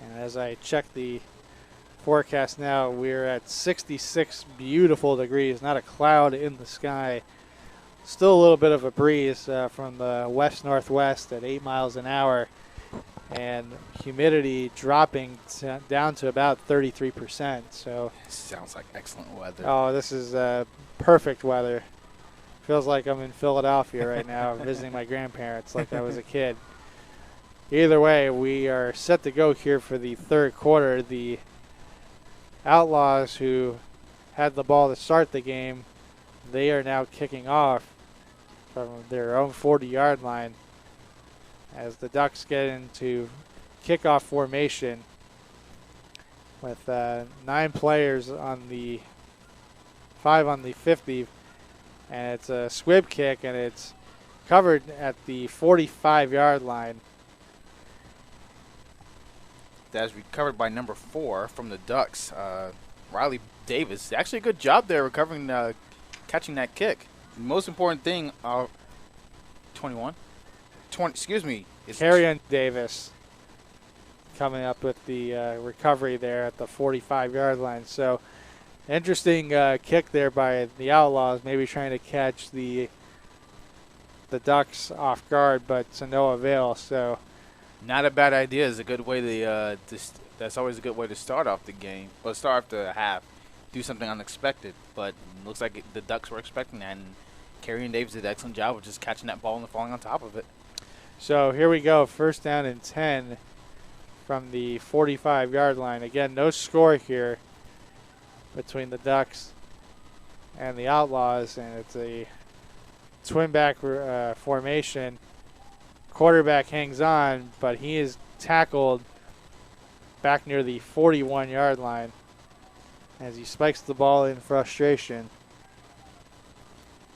And as I check the forecast now, we're at 66 beautiful degrees, not a cloud in the sky. Still a little bit of a breeze from the west-northwest at 8 miles an hour, and humidity dropping down to about 33%. So sounds like excellent weather. Oh, this is perfect weather. Feels like I'm in Philadelphia right now visiting my grandparents like I was a kid. Either way, we are set to go here for the third quarter. The Outlaws, who had the ball to start the game, they are now kicking off from their own 40-yard line as the Ducks get into kickoff formation with 9 players on the 5 on the 50, and it's a squib kick, and it's covered at the 45-yard line. That's recovered by number 4 from the Ducks, Riley Davis. Actually, a good job there recovering, catching that kick. The most important thing, 21, excuse me, is Carrion Davis coming up with the recovery there at the 45-yard line. So, interesting kick there by the Outlaws, maybe trying to catch the Ducks off guard, but to no avail. So. Not a bad idea. Is a good way to that's always a good way to start off the game. Well, start off the half, do something unexpected. But it looks like the Ducks were expecting that, and Carrion Davis did an excellent job of just catching that ball and falling on top of it. So here we go, first down and 10 from the 45-yard line. Again, no score here between the Ducks and the Outlaws, and it's a twin back formation. Quarterback hangs on, but he is tackled back near the 41-yard line as he spikes the ball in frustration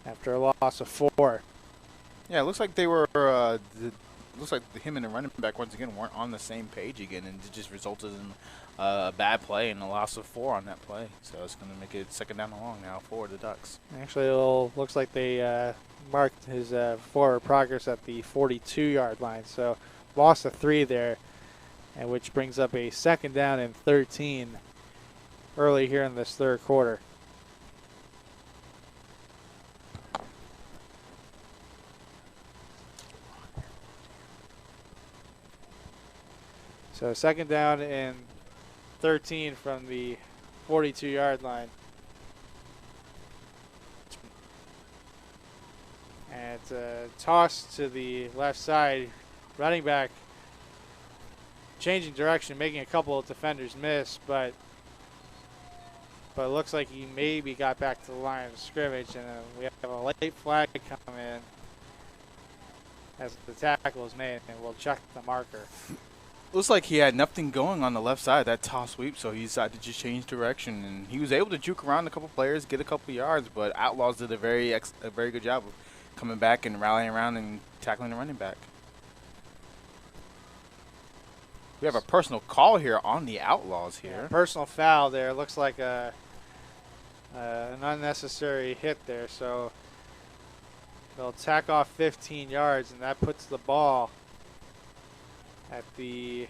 after a loss of 4. Yeah, it looks like they were. Looks like him and the running back once again weren't on the same page again, and it just resulted in a bad play and a loss of 4 on that play. So it's going to make it second down and long now for the Ducks. Actually, it looks like they marked his forward progress at the 42-yard line. So loss of 3 there, and which brings up a second down and 13 early here in this third quarter. So second down and 13 from the 42-yard line. And it's a toss to the left side. Running back changing direction, making a couple of defenders miss, but it looks like he maybe got back to the line of scrimmage, and we have a late flag come in as the tackle is made, and we'll check the marker. Looks like he had nothing going on the left side of that toss sweep, so he decided to just change direction, and he was able to juke around a couple players, get a couple yards, but Outlaws did a very good job of coming back and rallying around and tackling the running back. We have a personal call here on the Outlaws here. Yeah, personal foul there. Looks like an unnecessary hit there, so they'll tack off 15 yards, and that puts the ball at the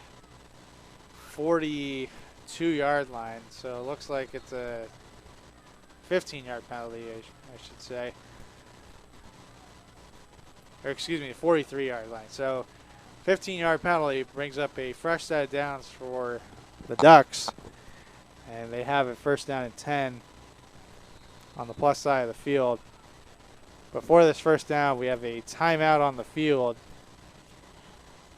42-yard line. So it looks like it's a 15-yard penalty, I should say. Or excuse me, 43-yard line. So 15-yard penalty brings up a fresh set of downs for the Ducks. And they have it first down and 10 on the plus side of the field. Before this first down, we have a timeout on the field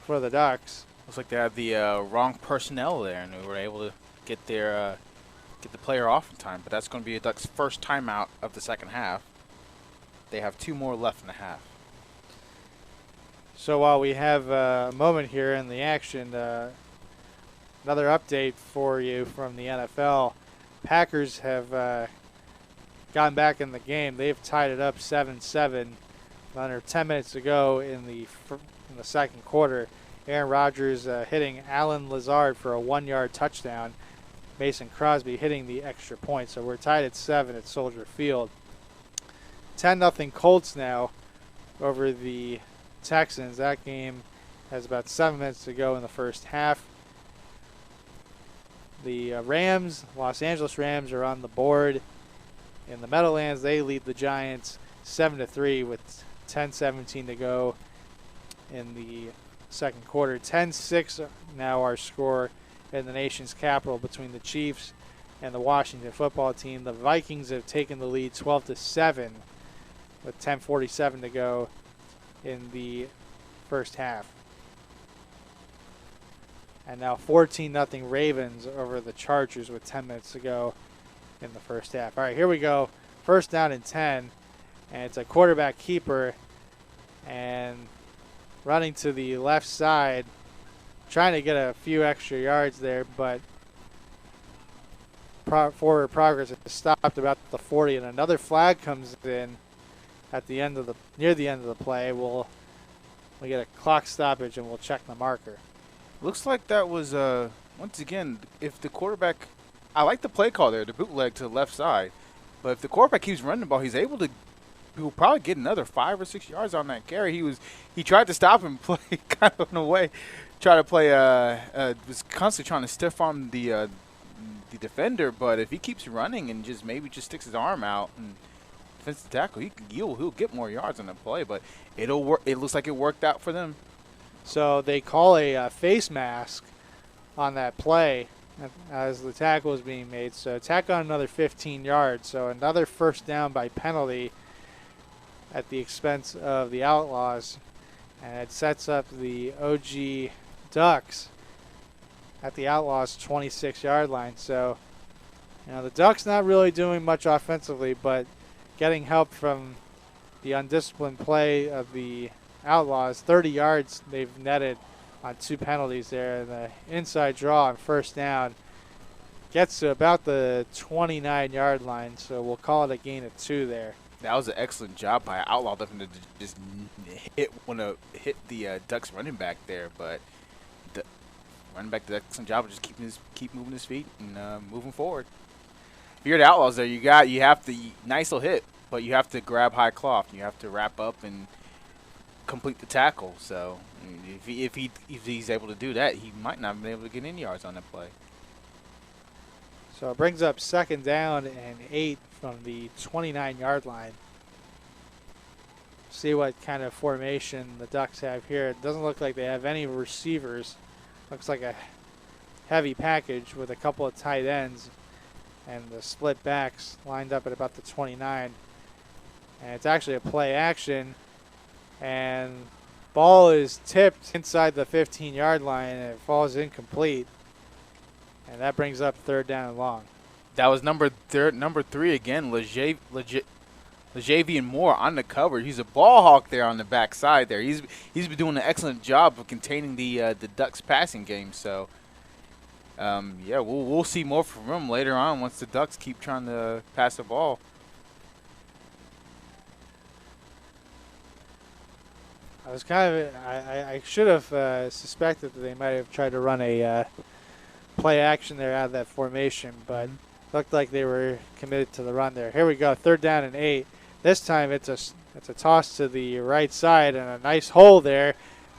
for the Ducks. Looks like they had the wrong personnel there, and we were able to get the player off in time. But that's going to be a Ducks' first timeout of the second half. They have 2 more left in the half. So while we have a moment here in the action, another update for you from the NFL. Packers have gotten back in the game. They've tied it up 7-7 under 10 minutes to go in the second quarter. Aaron Rodgers hitting Alan Lazard for a 1-yard touchdown. Mason Crosby hitting the extra point. So we're tied at 7 at Soldier Field. 10-0 Colts now over the Texans. That game has about 7 minutes to go in the first half. The Rams, Los Angeles Rams, are on the board. In the Meadowlands, they lead the Giants 7-3 with 10:17 to go in the second quarter. 10-6 now our score in the nation's capital between the Chiefs and the Washington football team. The Vikings have taken the lead 12-7 with 10:47 to go in the first half. And now 14-0 Ravens over the Chargers with 10 minutes to go in the first half. All right, here we go. First down and 10, and it's a quarterback keeper, and running to the left side, trying to get a few extra yards there, but forward progress is stopped about the 40, and another flag comes in at the end of near the end of the play. We get a clock stoppage, and we'll check the marker. Looks like that was, once again, if the quarterback, I like the play call there, the bootleg to the left side. But if the quarterback keeps running the ball, he will probably get another 5 or 6 yards on that carry. He tried to stop him, play kind of in a way, was constantly trying to stiff on the defender. But if he keeps running and maybe just sticks his arm out and defensive tackle, he'll get more yards on the play. But it'll work. It looks like it worked out for them. So they call a face mask on that play as the tackle is being made. So tack on another 15 yards. So another first down by penalty at the expense of the Outlaws. And it sets up the OG Ducks at the Outlaws' 26-yard line. So, the Ducks not really doing much offensively, but getting help from the undisciplined play of the Outlaws. 30 yards they've netted on 2 penalties there. And the inside draw on first down gets to about the 29-yard line, so we'll call it a gain of 2 there. That was an excellent job by Outlaw to just hit the Ducks running back there, but the running back did an excellent job of just keep moving his feet and moving forward. If you're the Outlaws there, you have the nice little hit, but you have to grab high cloth. You have to wrap up and complete the tackle. So if he's able to do that, he might not have been able to get any yards on that play. So it brings up second down and 8 from the 29-yard line. See what kind of formation the Ducks have here. It doesn't look like they have any receivers. Looks like a heavy package with a couple of tight ends and the split backs lined up at about the 29. And it's actually a play action. And ball is tipped inside the 15-yard line and it falls incomplete. And that brings up third down and long. That was number 3 again, LaJavian Moore on the cover. He's a ball hawk there on the backside there. He's been doing an excellent job of containing the Ducks passing game. So, yeah, we'll see more from him later on once the Ducks keep trying to pass the ball. I should have suspected that they might have tried to run a play action there out of that formation, but looked like they were committed to the run there. Here we go, third down and 8. This time it's a toss to the right side and a nice hole there.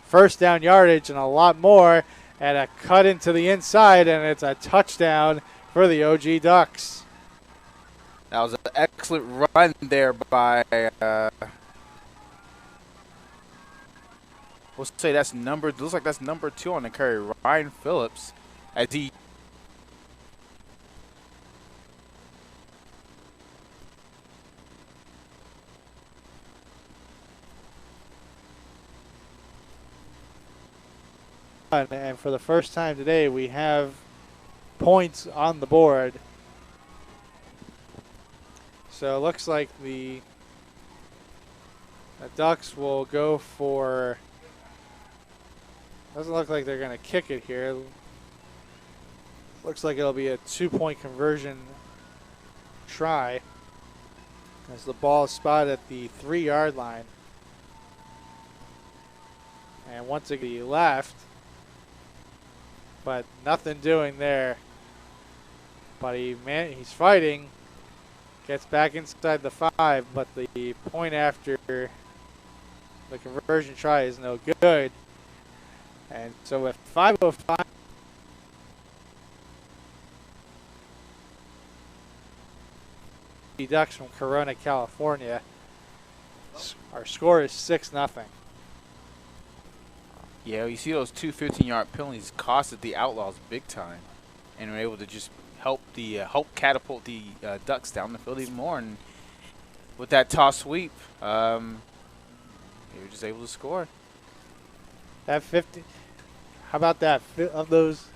First down yardage and a lot more, and a cut into the inside, and it's a touchdown for the OG Ducks. That was an excellent run there by we'll say looks like that's number 2 on the carry, Ryan Phillips, as he and for the first time today, we have points on the board. So it looks like the Ducks will go for, doesn't look like they're going to kick it here. Looks like it'll be a 2-point conversion try as the ball is spotted at the 3-yard line. And once again, he left, but nothing doing there. But he's fighting, gets back inside the 5, but the point after the conversion try is no good. And so with 5:05, the Ducks from Corona, California, our score is 6-0. Yeah, you see those 2 15-yard penalties costed the Outlaws big time, and were able to just help catapult the Ducks down the field even more. And with that toss sweep, they were just able to score. That 50. How about that? Of those.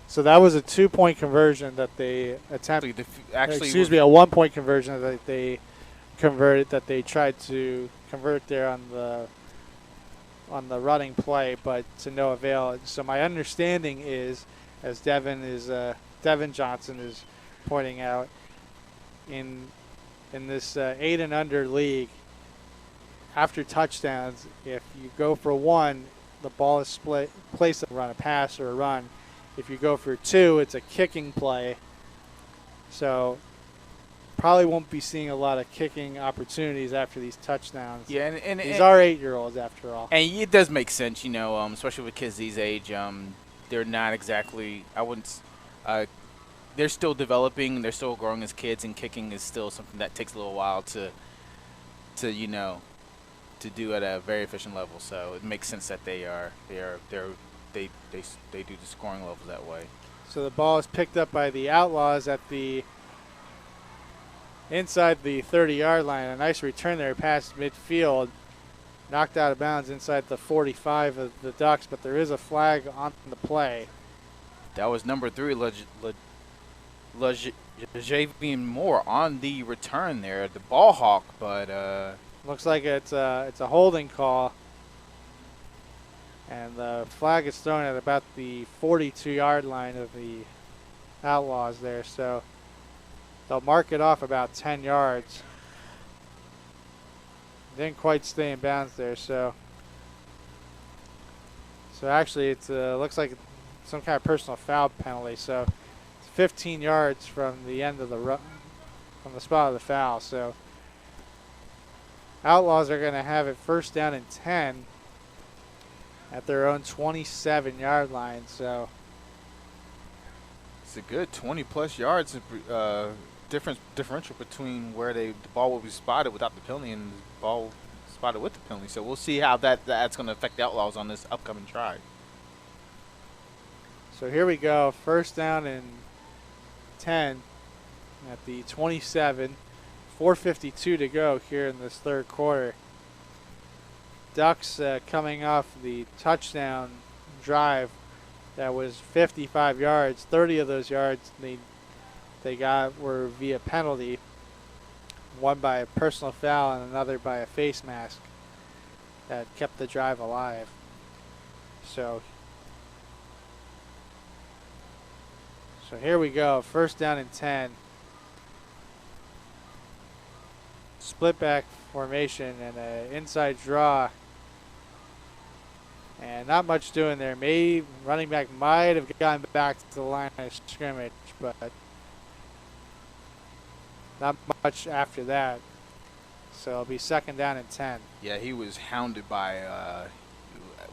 So that was a 2-point conversion that they attempted. Excuse me, a 1-point conversion that they converted. That they tried to convert there on the running play, but to no avail. So my understanding is, as Devin Johnson is pointing out, in this 8 and under league, after touchdowns, if you go for 1, the ball is placed to run a pass or a run. If you go for 2, it's a kicking play. So probably won't be seeing a lot of kicking opportunities after these touchdowns. Yeah, and these are 8-year-olds after all. And it does make sense, you know, especially with kids these age. They're not exactly, they're still developing. They're still growing as kids, and kicking is still something that takes a little while to do at a very efficient level. So it makes sense that they do the scoring levels that way. So the ball is picked up by the Outlaws at the inside the 30-yard line. A nice return there past midfield. Knocked out of bounds inside the 45 of the Ducks, but there is a flag on the play. That was number 3, Javian Moore on the return there, the ball hawk, but looks like it's a holding call. And the flag is thrown at about the 42-yard line of the Outlaws there. So they'll mark it off about 10 yards. Didn't quite stay in bounds there. So actually it looks like some kind of personal foul penalty. So it's 15 yards from the end of from the spot of the foul. So Outlaws are going to have it first down and 10. At their own 27-yard line, so it's a good 20-plus yards differential between where the ball will be spotted without the penalty and the ball spotted with the penalty. So we'll see how that's going to affect the Outlaws on this upcoming try. So here we go, first down and 10 at the 27, 4:52 to go here in this third quarter. Ducks coming off the touchdown drive that was 55 yards. 30 of those yards they got were via penalty, one by a personal foul and another by a face mask that kept the drive alive. So here we go, first down and 10. Split back formation and an inside draw. And not much doing there. Running back might have gotten back to the line of scrimmage, but not much after that. So it'll be second down and 10. Yeah, he was hounded by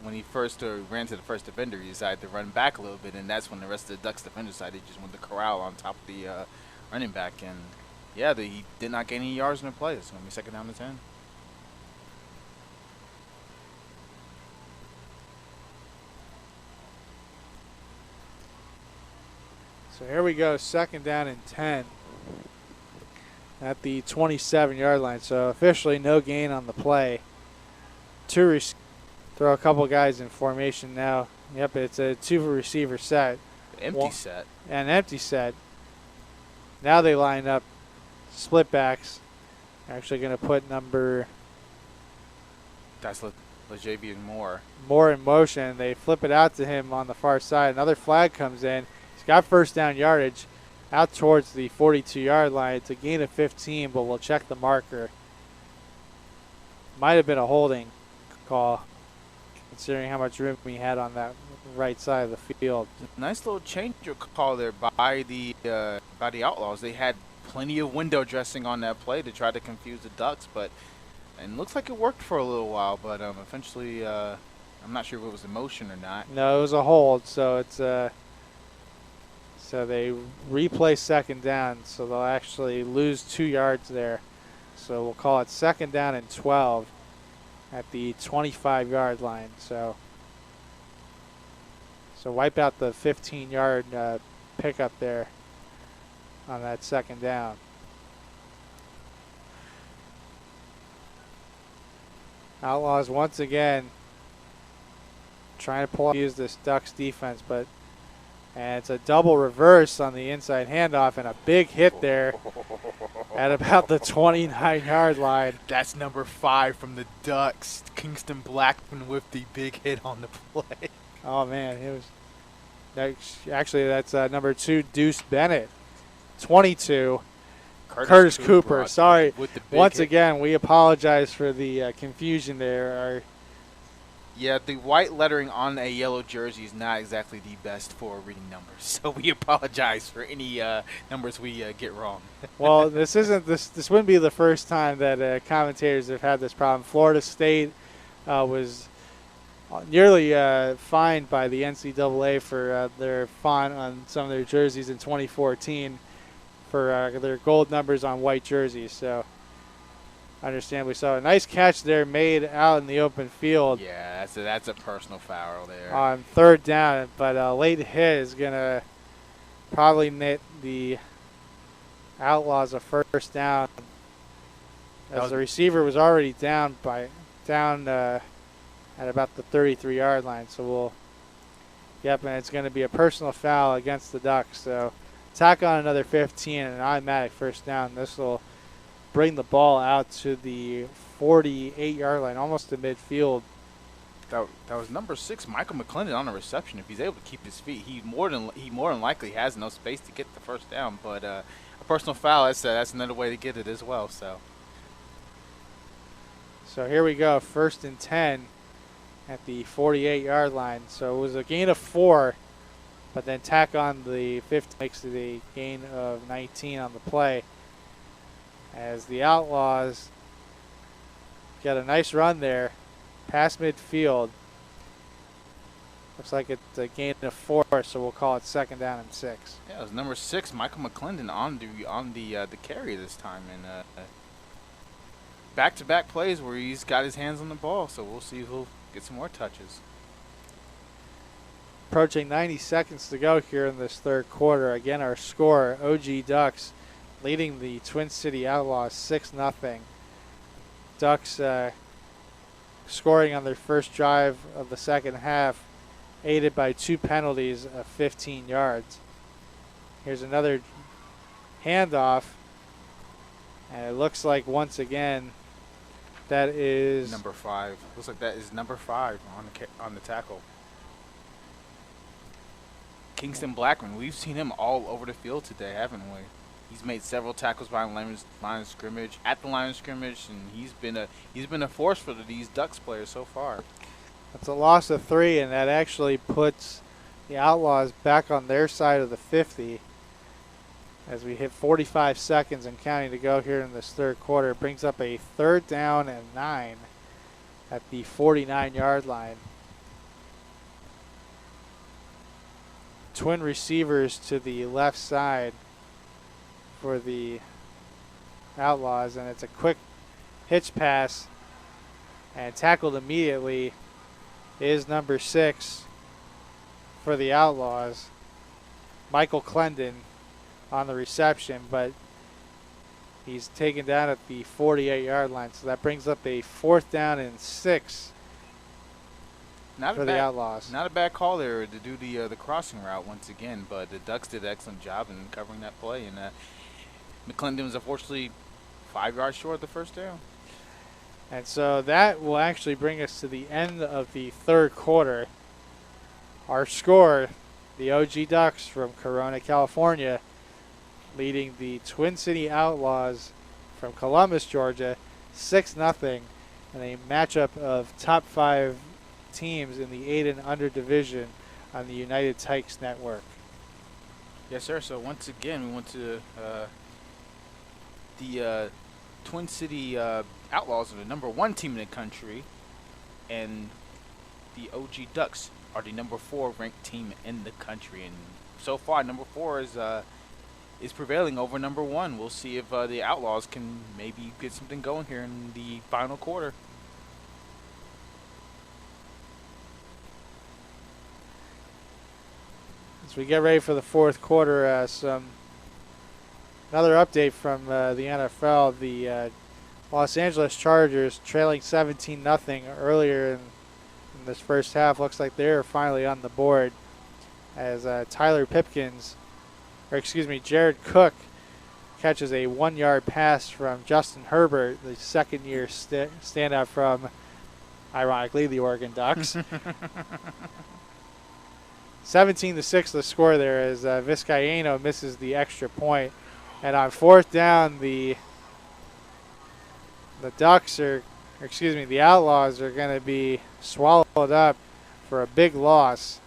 when he first ran to the first defender. He decided to run back a little bit, and that's when the rest of the Ducks defenders decided just went to corral on top of the running back. And yeah, he did not gain any yards in the play. It's going to be second down and 10. So here we go, second down and 10 at the 27-yard line. So officially no gain on the play. Throw a couple guys in formation now. Yep, it's a 2-receiver set. Empty set. An empty set. Now they line up split backs. Actually going to put number... That's LeJavian Moore. Moore in motion. They flip it out to him on the far side. Another flag comes in. He's got first down yardage out towards the 42-yard line. It's a gain of 15, but we'll check the marker. Might have been a holding call, considering how much room we had on that right side of the field. Nice little change call there by the Outlaws. They had plenty of window dressing on that play to try to confuse the Ducks, but it looks like it worked for a little while. But eventually, I'm not sure if it was a motion or not. No, it was a hold. So it's so they replay second down. So they'll actually lose 2 yards there. So we'll call it second down and 12 at the 25-yard line. So wipe out the 15-yard pickup there on that second down. Outlaws once again trying to use this Ducks defense, and it's a double reverse on the inside handoff and a big hit there at about the 29-yard line. That's number 5 from the Ducks, Kingston Blackman, with the big hit on the play. Oh man, that's number 2, Deuce Bennett. 22, Curtis Cooper. Sorry, once again, we apologize for the confusion there. Yeah, the white lettering on a yellow jersey is not exactly the best for reading numbers, so we apologize for any numbers we get wrong. Well, this wouldn't be the first time that commentators have had this problem. Florida State was nearly fined by the NCAA for their font on some of their jerseys in 2014 for their gold numbers on white jerseys. So understandably so. A nice catch there made out in the open field. Yeah, that's a personal foul there. On third down, but a late hit is going to probably net the Outlaws a first down, as the receiver was already down at about the 33-yard line. So and it's going to be a personal foul against the Ducks. So tack on another 15 and an automatic first down. This will bring the ball out to the 48-yard line, almost to midfield. That was number 6, Michael McClendon, on the reception. If he's able to keep his feet, he more than likely has no space to get the first down. But a personal foul, that's another way to get it as well. So here we go, 1st and 10 at the 48-yard line. So it was a gain of 4, but then tack on the 50 makes it a gain of 19 on the play, as the Outlaws get a nice run there past midfield. Looks like it's a gain of 4, so we'll call it second down and 6. Yeah, it was number 6, Michael McClendon, on the carry this time, and back-to-back plays where he's got his hands on the ball. So we'll see if he'll get some more touches. Approaching 90 seconds to go here in this third quarter. Again, our score: OG Ducks leading the Twin City Outlaws 6-0. Ducks scoring on their first drive of the second half, aided by 2 penalties of 15 yards. Here's another handoff, and it looks like once again that is number 5. Looks like that is number 5 on the tackle. Kingston Blackman, we've seen him all over the field today, haven't we? He's made several tackles by line of scrimmage, at the line of scrimmage, and he's been a force for these Ducks players so far. That's a loss of 3, and that actually puts the Outlaws back on their side of the 50 as we hit 45 seconds and counting to go here in this third quarter. It brings up a 3rd down and 9 at the 49-yard line. Twin receivers to the left side for the Outlaws, and it's a quick hitch pass, and tackled immediately is number 6 for the Outlaws, Michael Clendon, on the reception, but he's taken down at the 48-yard line. So that brings up a 4th down and 6 for the Outlaws. Not a bad call there to do the crossing route once again, but the Ducks did an excellent job in covering that play, and McClendon was unfortunately 5 yards short of the first down. And so that will actually bring us to the end of the third quarter. Our score, the OG Ducks from Corona, California, leading the Twin City Outlaws from Columbus, Georgia, 6-0 in a matchup of top 5 teams in the 8 and under division on the United Tykes Network. Yes, sir. So once again, we went to the Twin City Outlaws are the #1 team in the country, and the OG Ducks are the #4 ranked team in the country. And so far, #4 is prevailing over #1. We'll see if the Outlaws can maybe get something going here in the final quarter. As we get ready for the fourth quarter, another update from the NFL. The Los Angeles Chargers trailing 17-0 earlier in this first half. Looks like they're finally on the board as Jared Cook catches a 1-yard pass from Justin Herbert, the second-year standout from, ironically, the Oregon Ducks. 17-6 the score there as Vizcaíno misses the extra point. And on fourth down, the Outlaws are going to be swallowed up for a big loss.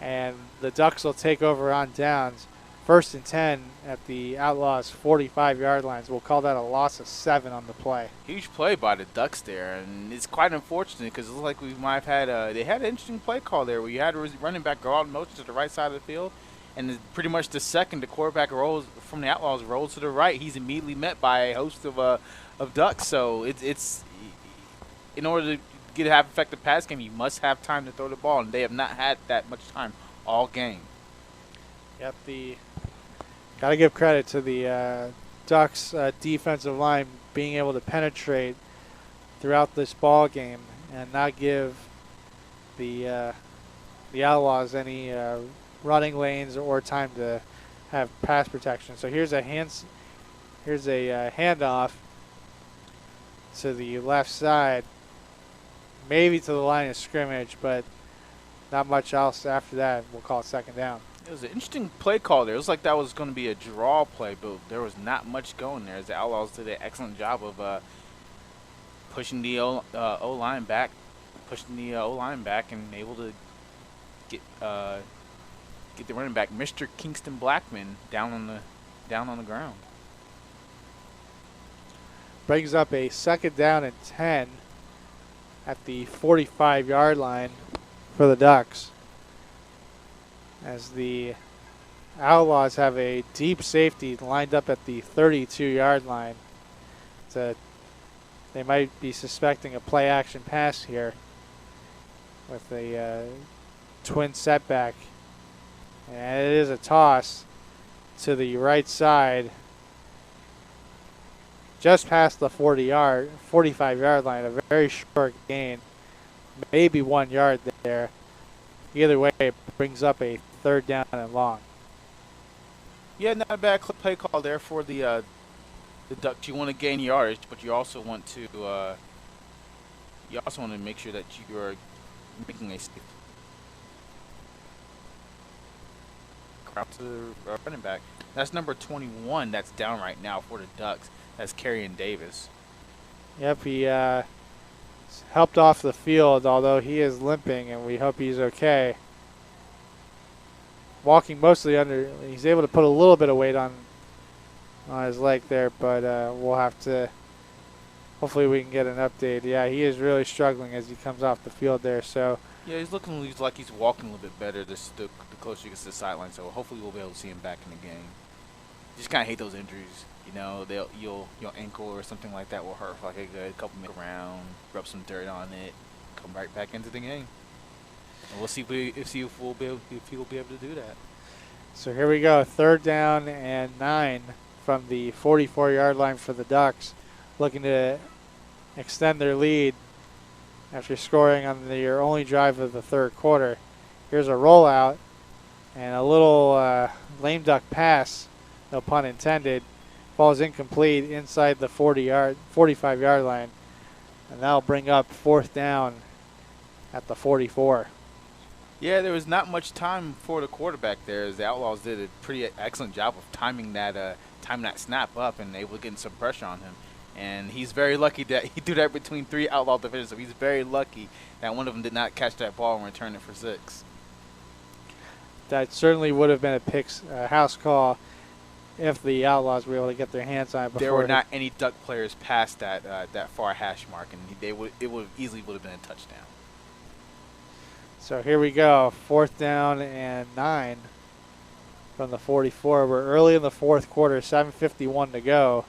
And the Ducks will take over on downs. 1st and 10 at the Outlaws' 45-yard lines. We'll call that a loss of 7 on the play. Huge play by the Ducks there, and it's quite unfortunate because it looks like we might have had they had an interesting play call there where you had a running back go out in motion to the right side of the field, and pretty much the second the quarterback rolls from the Outlaws rolls to the right, he's immediately met by a host of Ducks. So it's in order to have effective pass game, you must have time to throw the ball, and they have not had that much time all game. Yep, got to give credit to the Ducks defensive line being able to penetrate throughout this ball game and not give the Outlaws any running lanes or time to have pass protection. So here's a handoff to the left side, maybe to the line of scrimmage, but not much else after that. We'll call it second down. It was an interesting play call there. It was like that was going to be a draw play, but there was not much going there. As the Outlaws did an excellent job of pushing the O-line back, and able to get the running back, Mr. Kingston Blackman, down on the ground. Brings up a 2nd down and 10 at the 45-yard line for the Ducks, as the Outlaws have a deep safety lined up at the 32-yard line. They might be suspecting a play-action pass here with a twin setback. And it is a toss to the right side, just past the 45-yard line, a very short gain, maybe 1 yard there. Either way, it brings up a 3rd down and long. Yeah, not a bad play call there for the Ducks. You want to gain yardage, but you also want to make sure that you are making a safe crowd to the running back. That's number 21. That's down right now for the Ducks. That's Carrion Davis. Yep, he helped off the field, although he is limping, and we hope he's okay. Walking mostly under, he's able to put a little bit of weight on his leg there, but we'll have to, hopefully we can get an update. Yeah, he is really struggling as he comes off the field there. So yeah, he's looking like he's walking a little bit better the closer he gets to the sideline, so hopefully we'll be able to see him back in the game. Just kind of hate those injuries. You know, your ankle or something like that will hurt for like a couple minutes around, rub some dirt on it, come right back into the game. And we'll see if he'll be able to do that. So here we go, 3rd down and 9 from the 44-yard line for the Ducks, looking to extend their lead after scoring on their only drive of the third quarter. Here's a rollout and a little lame duck pass, no pun intended, falls incomplete inside the 45-yard line, and that'll bring up fourth down at the 44. Yeah, there was not much time for the quarterback there, as the Outlaws did a pretty excellent job of timing that snap up and able to get some pressure on him. And he's very lucky that he threw that between 3 Outlaw defenders, so he's very lucky that one of them did not catch that ball and return it for 6. That certainly would have been a house call if the Outlaws were able to get their hands on it before. There were not any Duck players past that far hash mark, and it would easily would have been a touchdown. So here we go, 4th down and 9 from the 44. We're early in the fourth quarter, 7:51 to go.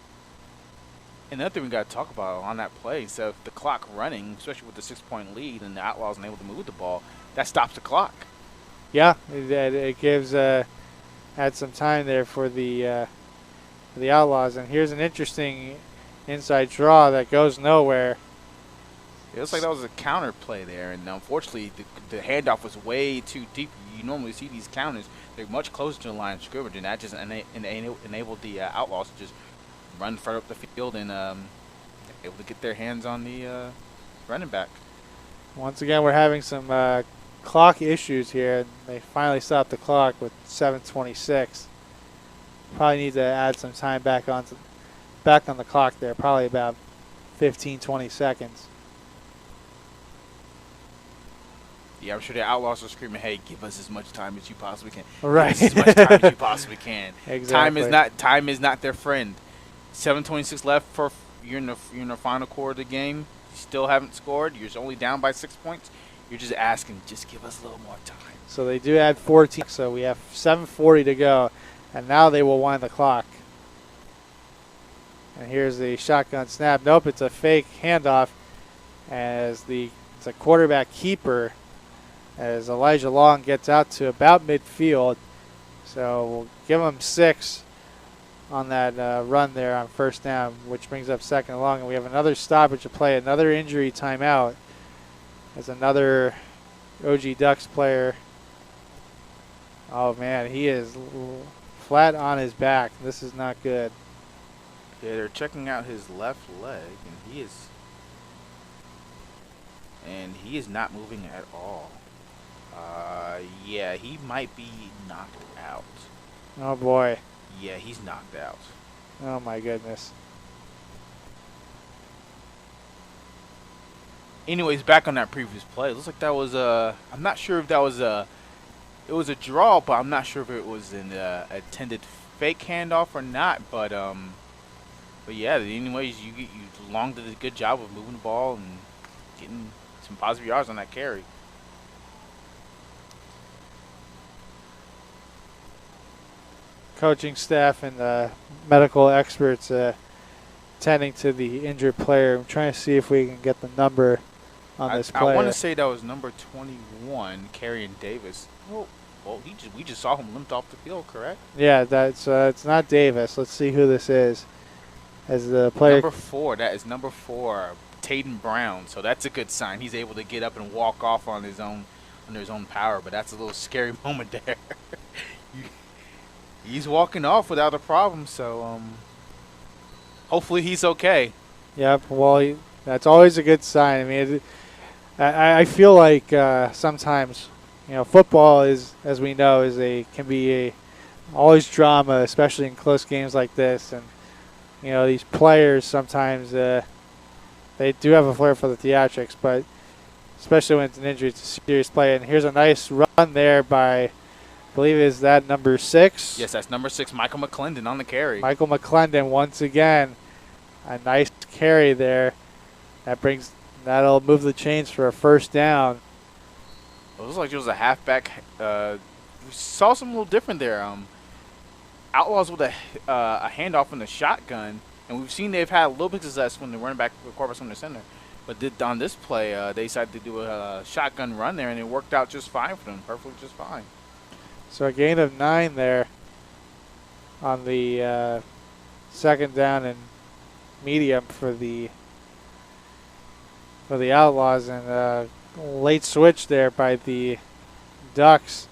Another thing we got to talk about on that play, so if the clock running, especially with the 6-point lead and the Outlaws unable to move the ball, that stops the clock. Yeah, it gives had some time there for the Outlaws. And here's an interesting inside draw that goes nowhere. It looks like that was a counter play there, and unfortunately the handoff was way too deep. You normally see these counters, they're much closer to the line of scrimmage, and that just enabled the Outlaws to just run further up the field and able to get their hands on the running back. Once again, we're having some clock issues here, and they finally stopped the clock with 7:26. Probably need to add some time back on the clock there, probably about 15-20 seconds. Yeah, I'm sure the Outlaws are screaming, "Hey, give us as much time as you possibly can." Right. Give us as much time as you possibly can. Exactly. Time is not their friend. 7:26 left for you're in the final quarter of the game. You still haven't scored. You're only down by 6 points. You're just asking, just give us a little more time. So they do add 14. So we have 7:40 to go, and now they will wind the clock. And here's the shotgun snap. Nope, it's a fake handoff, as it's a quarterback keeper, as Elijah Long gets out to about midfield. So we'll give him 6 on that run there on first down, which brings up 2nd and long. And we have another stoppage to play, another injury timeout, as another OG Ducks player. Oh, man, he is flat on his back. This is not good. Yeah, they're checking out his left leg, and he is not moving at all. Yeah, he might be knocked out. Oh, boy. Yeah, he's knocked out. Oh, my goodness. Anyways, back on that previous play, it looks like that was I'm not sure if that was it was a draw, but I'm not sure if it was an intended fake handoff or not. But yeah, anyways, Long did a good job of moving the ball and getting some positive yards on that carry. Coaching staff and medical experts tending to the injured player. I'm trying to see if we can get the number on this player. I want to say that was number 21, Carrion Davis. Well, we just saw him limped off the field, correct? Yeah, it's not Davis. Let's see who this is. As the player number 4, that is number 4, Taden Brown. So that's a good sign. He's able to get up and walk off on his own under his own power. But that's a little scary moment there. He's walking off without a problem. So hopefully he's okay. Yep. Well, that's always a good sign. I mean, I feel like sometimes, football is, as we know, can be always drama, especially in close games like this. And these players sometimes they do have a flair for the theatrics, but especially when it's an injury, it's a serious play. And here's a nice run there by, I believe, is that number 6? Yes, that's number 6, Michael McClendon on the carry. Michael McClendon once again, a nice carry there. That'll move the chains for a first down. It looks like it was a halfback. We saw something a little different there. Outlaws with a handoff in the shotgun, and we've seen they've had a little bit of success when the running back quarterback's on the center. But on this play, they decided to do a shotgun run there, and it worked out just fine for them, perfectly just fine. So a gain of 9 there on the 2nd down and medium for the for the Outlaws, and late switch there by the Ducks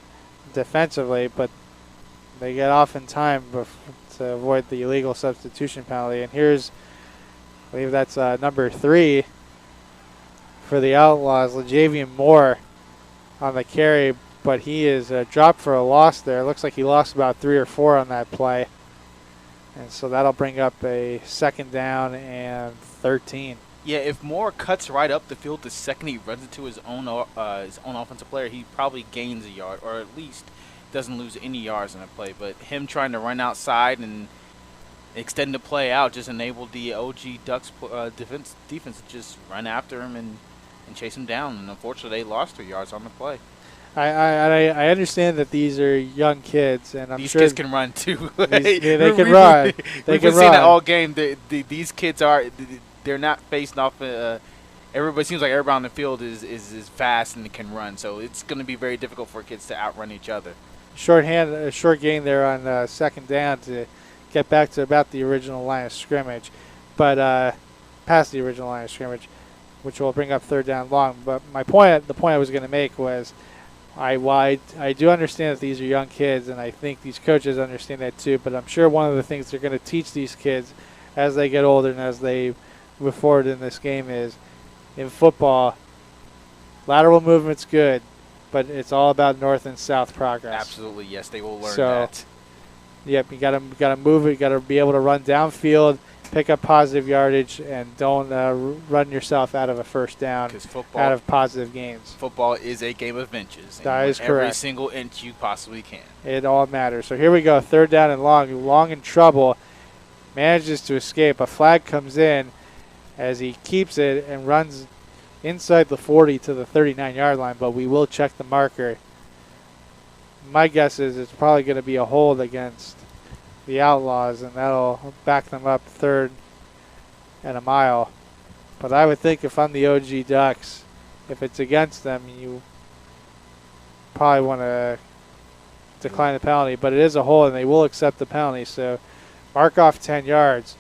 defensively, but they get off in time to avoid the illegal substitution penalty. And here's, I believe that's number 3 for the Outlaws, LaJavian Moore on the carry, but he is dropped for a loss there. It looks like he lost about 3 or 4 on that play. And so that'll bring up a 2nd down and 13. Yeah, if Moore cuts right up the field the second he runs into his own offensive player, he probably gains a yard, or at least doesn't lose any yards in a play. But him trying to run outside and extend the play out just enabled the OG Ducks defense to just run after him and chase him down. And unfortunately, they lost 3 yards on the play. I understand that these are young kids, and I'm these sure kids can run too. They can run. We've been seeing it all game. These kids they're not facing off. Everybody seems like everybody on the field is fast and can run, so it's going to be very difficult for kids to outrun each other. Short gain there on 2nd down to get back to about the original line of scrimmage, but past the original line of scrimmage, which will bring up 3rd down long. But the point I was going to make was, I do understand that these are young kids, and I think these coaches understand that too, but I'm sure one of the things they're going to teach these kids as they get older and as they move forward in this game is, in football, lateral movement's good, but it's all about north and south progress. Absolutely, yes, they will learn that. Yep, you gotta move it. You gotta be able to run downfield, pick up positive yardage, and don't run yourself out of a 1st down out of positive gains. Football is a game of inches. That is correct. Every single inch you possibly can. It all matters. So here we go, 3rd down and long. Long in trouble, manages to escape. A flag comes in as he keeps it and runs inside the 40 to the 39-yard line, but we will check the marker. My guess is it's probably going to be a hold against the Outlaws, and that'll back them up 3rd and a mile. But I would think if I'm the OG Ducks, if it's against them, you probably want to decline the penalty. But it is a hold, and they will accept the penalty. So mark off 10 yards.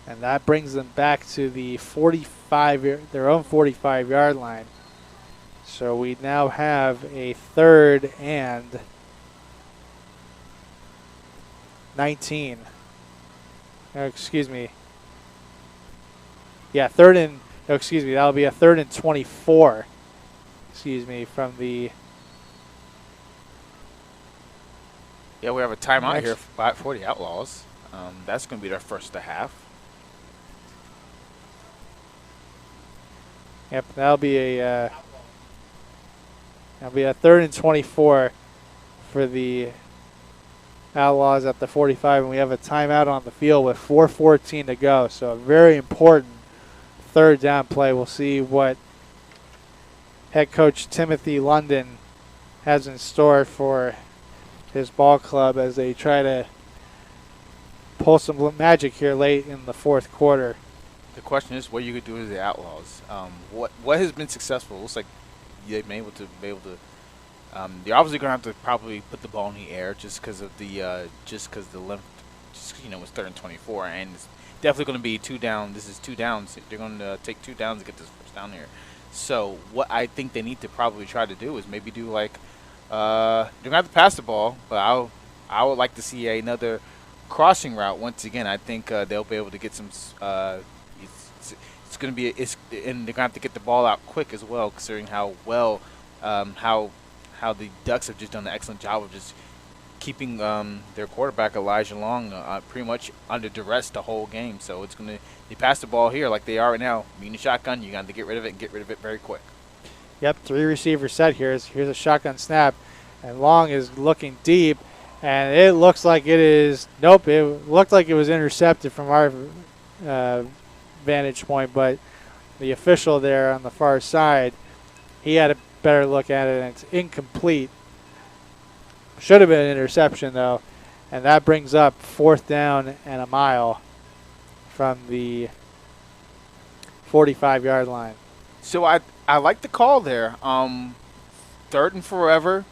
And that brings them back to the their own 45-yard line. So we now have a 3rd and 19. No, excuse me. Yeah, that'll be a 3rd and 24. Excuse me, from the. Yeah, we have a timeout here for the Outlaws. That's going to be their first to half. Yep, that'll be a 3rd and 24 for the Outlaws at the 45, and we have a timeout on the field with 4:14 to go. So a very important 3rd down play. We'll see what head coach Timothy London has in store for his ball club as they try to pull some magic here late in the 4th quarter. The question is what you could do with the Outlaws. What has been successful? It looks like they've been able to they're obviously going to have to probably put the ball in the air just because of the length. It's 3rd and 24, and it's definitely going to be 2 down. This is 2 downs. They're going to take 2 downs to get this 1st down here. So what I think they need to probably try to do is maybe do like they're going to have to pass the ball, but I would like to see another crossing route once again. I think they'll be able to get some. It's going to be and they're going to have to get the ball out quick as well, considering how well how the Ducks have just done an excellent job of just keeping their quarterback Elijah Long pretty much under duress the whole game. So it's going to they pass the ball here like they are right now. Being a shotgun, you got to get rid of it and get rid of it very quick. Yep, 3 receivers set here. Here's a shotgun snap, and Long is looking deep, and it looks like it is. Nope, it looked like it was intercepted from our vantage point, but the official there on the far side, he had a better look at it, and it's incomplete. Should have been an interception, though, and that brings up 4th down and a mile from the 45-yard line. So I like the call there. 3rd and forever.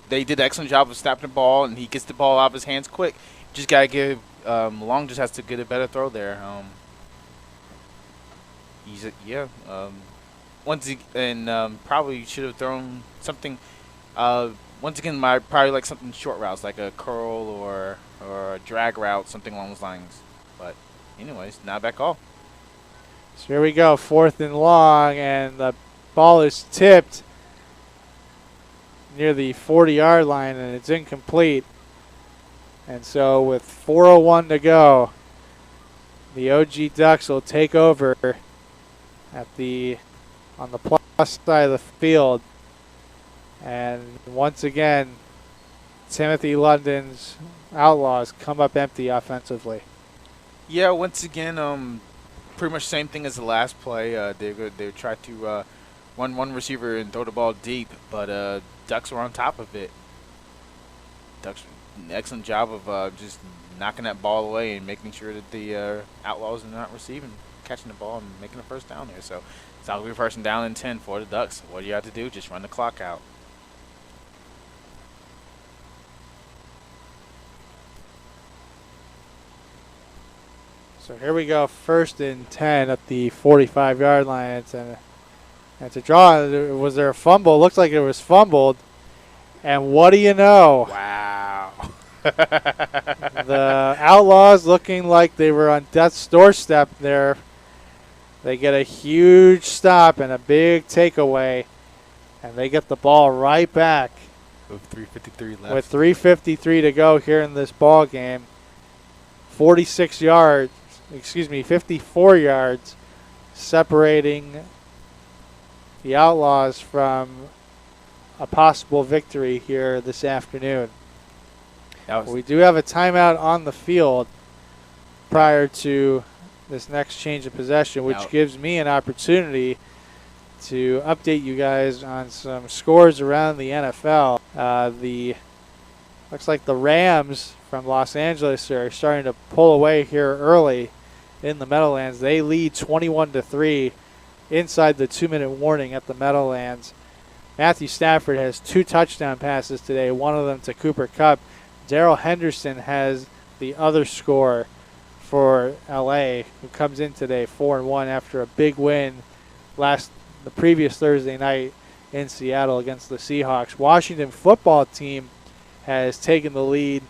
They did an excellent job of snapping the ball, and he gets the ball out of his hands quick. Just got to give Long just has to get a better throw there. Probably should have thrown something. Once again, probably like something short routes, like a curl or a drag route, something along those lines. But anyways, not a bad call. So here we go, 4th and long, and the ball is tipped near the 40-yard line, and it's incomplete. And so with 4:01 to go, the OG Ducks will take over on the plus side of the field. And once again, Timothy London's Outlaws come up empty offensively. Yeah, once again, pretty much same thing as the last play. They tried to run one receiver and throw the ball deep, but Ducks were on top of it. Ducks, an excellent job of just knocking that ball away and making sure that the Outlaws are not catching the ball and making a first down there. So it's not going to be first and down and 10 for the Ducks. What do you have to do? Just run the clock out. So here we go, 1st and 10 at the 45-yard line. It's a draw. Was there a fumble? Looks like it was fumbled. And what do you know? Wow. The Outlaws looking like they were on death's doorstep there. They get a huge stop and a big takeaway, and they get the ball right back. With 3:53 left. With 3:53 to go here in this ball game. 54 yards separating the Outlaws from a possible victory here this afternoon. We do have a timeout on the field prior to this next change of possession, which gives me an opportunity to update you guys on some scores around the NFL. Looks like the Rams from Los Angeles are starting to pull away here early in the Meadowlands. They lead 21-3 inside the 2-minute warning at the Meadowlands. Matthew Stafford has 2 touchdown passes today, one of them to Cooper Kupp. Darrell Henderson has the other score for LA, who comes in today 4-1 after a big win the previous Thursday night in Seattle against the Seahawks. Washington football team has taken the lead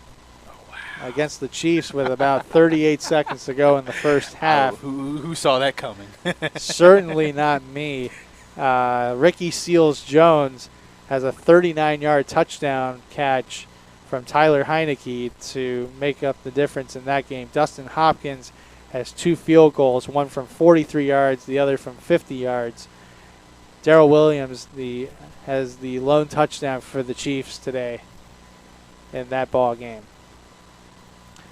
against the Chiefs with about 38 seconds to go in the first half. Who saw that coming? Certainly not me. Ricky Seals-Jones has a 39-yard touchdown catch from Tyler Heineke to make up the difference in that game. Dustin Hopkins has 2 field goals, one from 43 yards, the other from 50 yards. Darrell Williams has the lone touchdown for the Chiefs today in that ball game.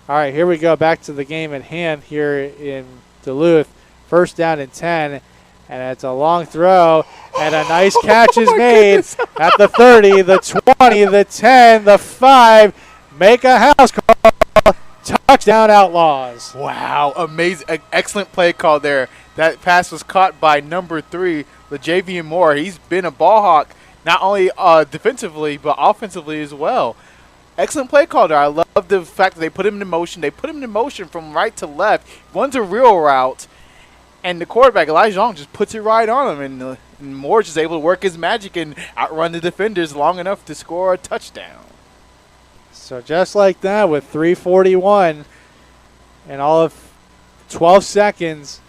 All right, here we go, back to the game at hand here in Duluth. 1st down and 10, and it's a long throw, and a nice catch is made at the 30, the 20, the 10, the 5. Make a house call. Touchdown, Outlaws. Wow, amazing. Excellent play call there. That pass was caught by number 3, LaJavian Moore. He's been a ball hawk, not only defensively, but offensively as well. Excellent play call there. I love the fact that they put him in motion. They put him in motion from right to left. One's a real route, and the quarterback, Elijah Long, just puts it right on him, and Moore's just able to work his magic and outrun the defenders long enough to score a touchdown. So just like that, with 3:41 and all of 12 seconds,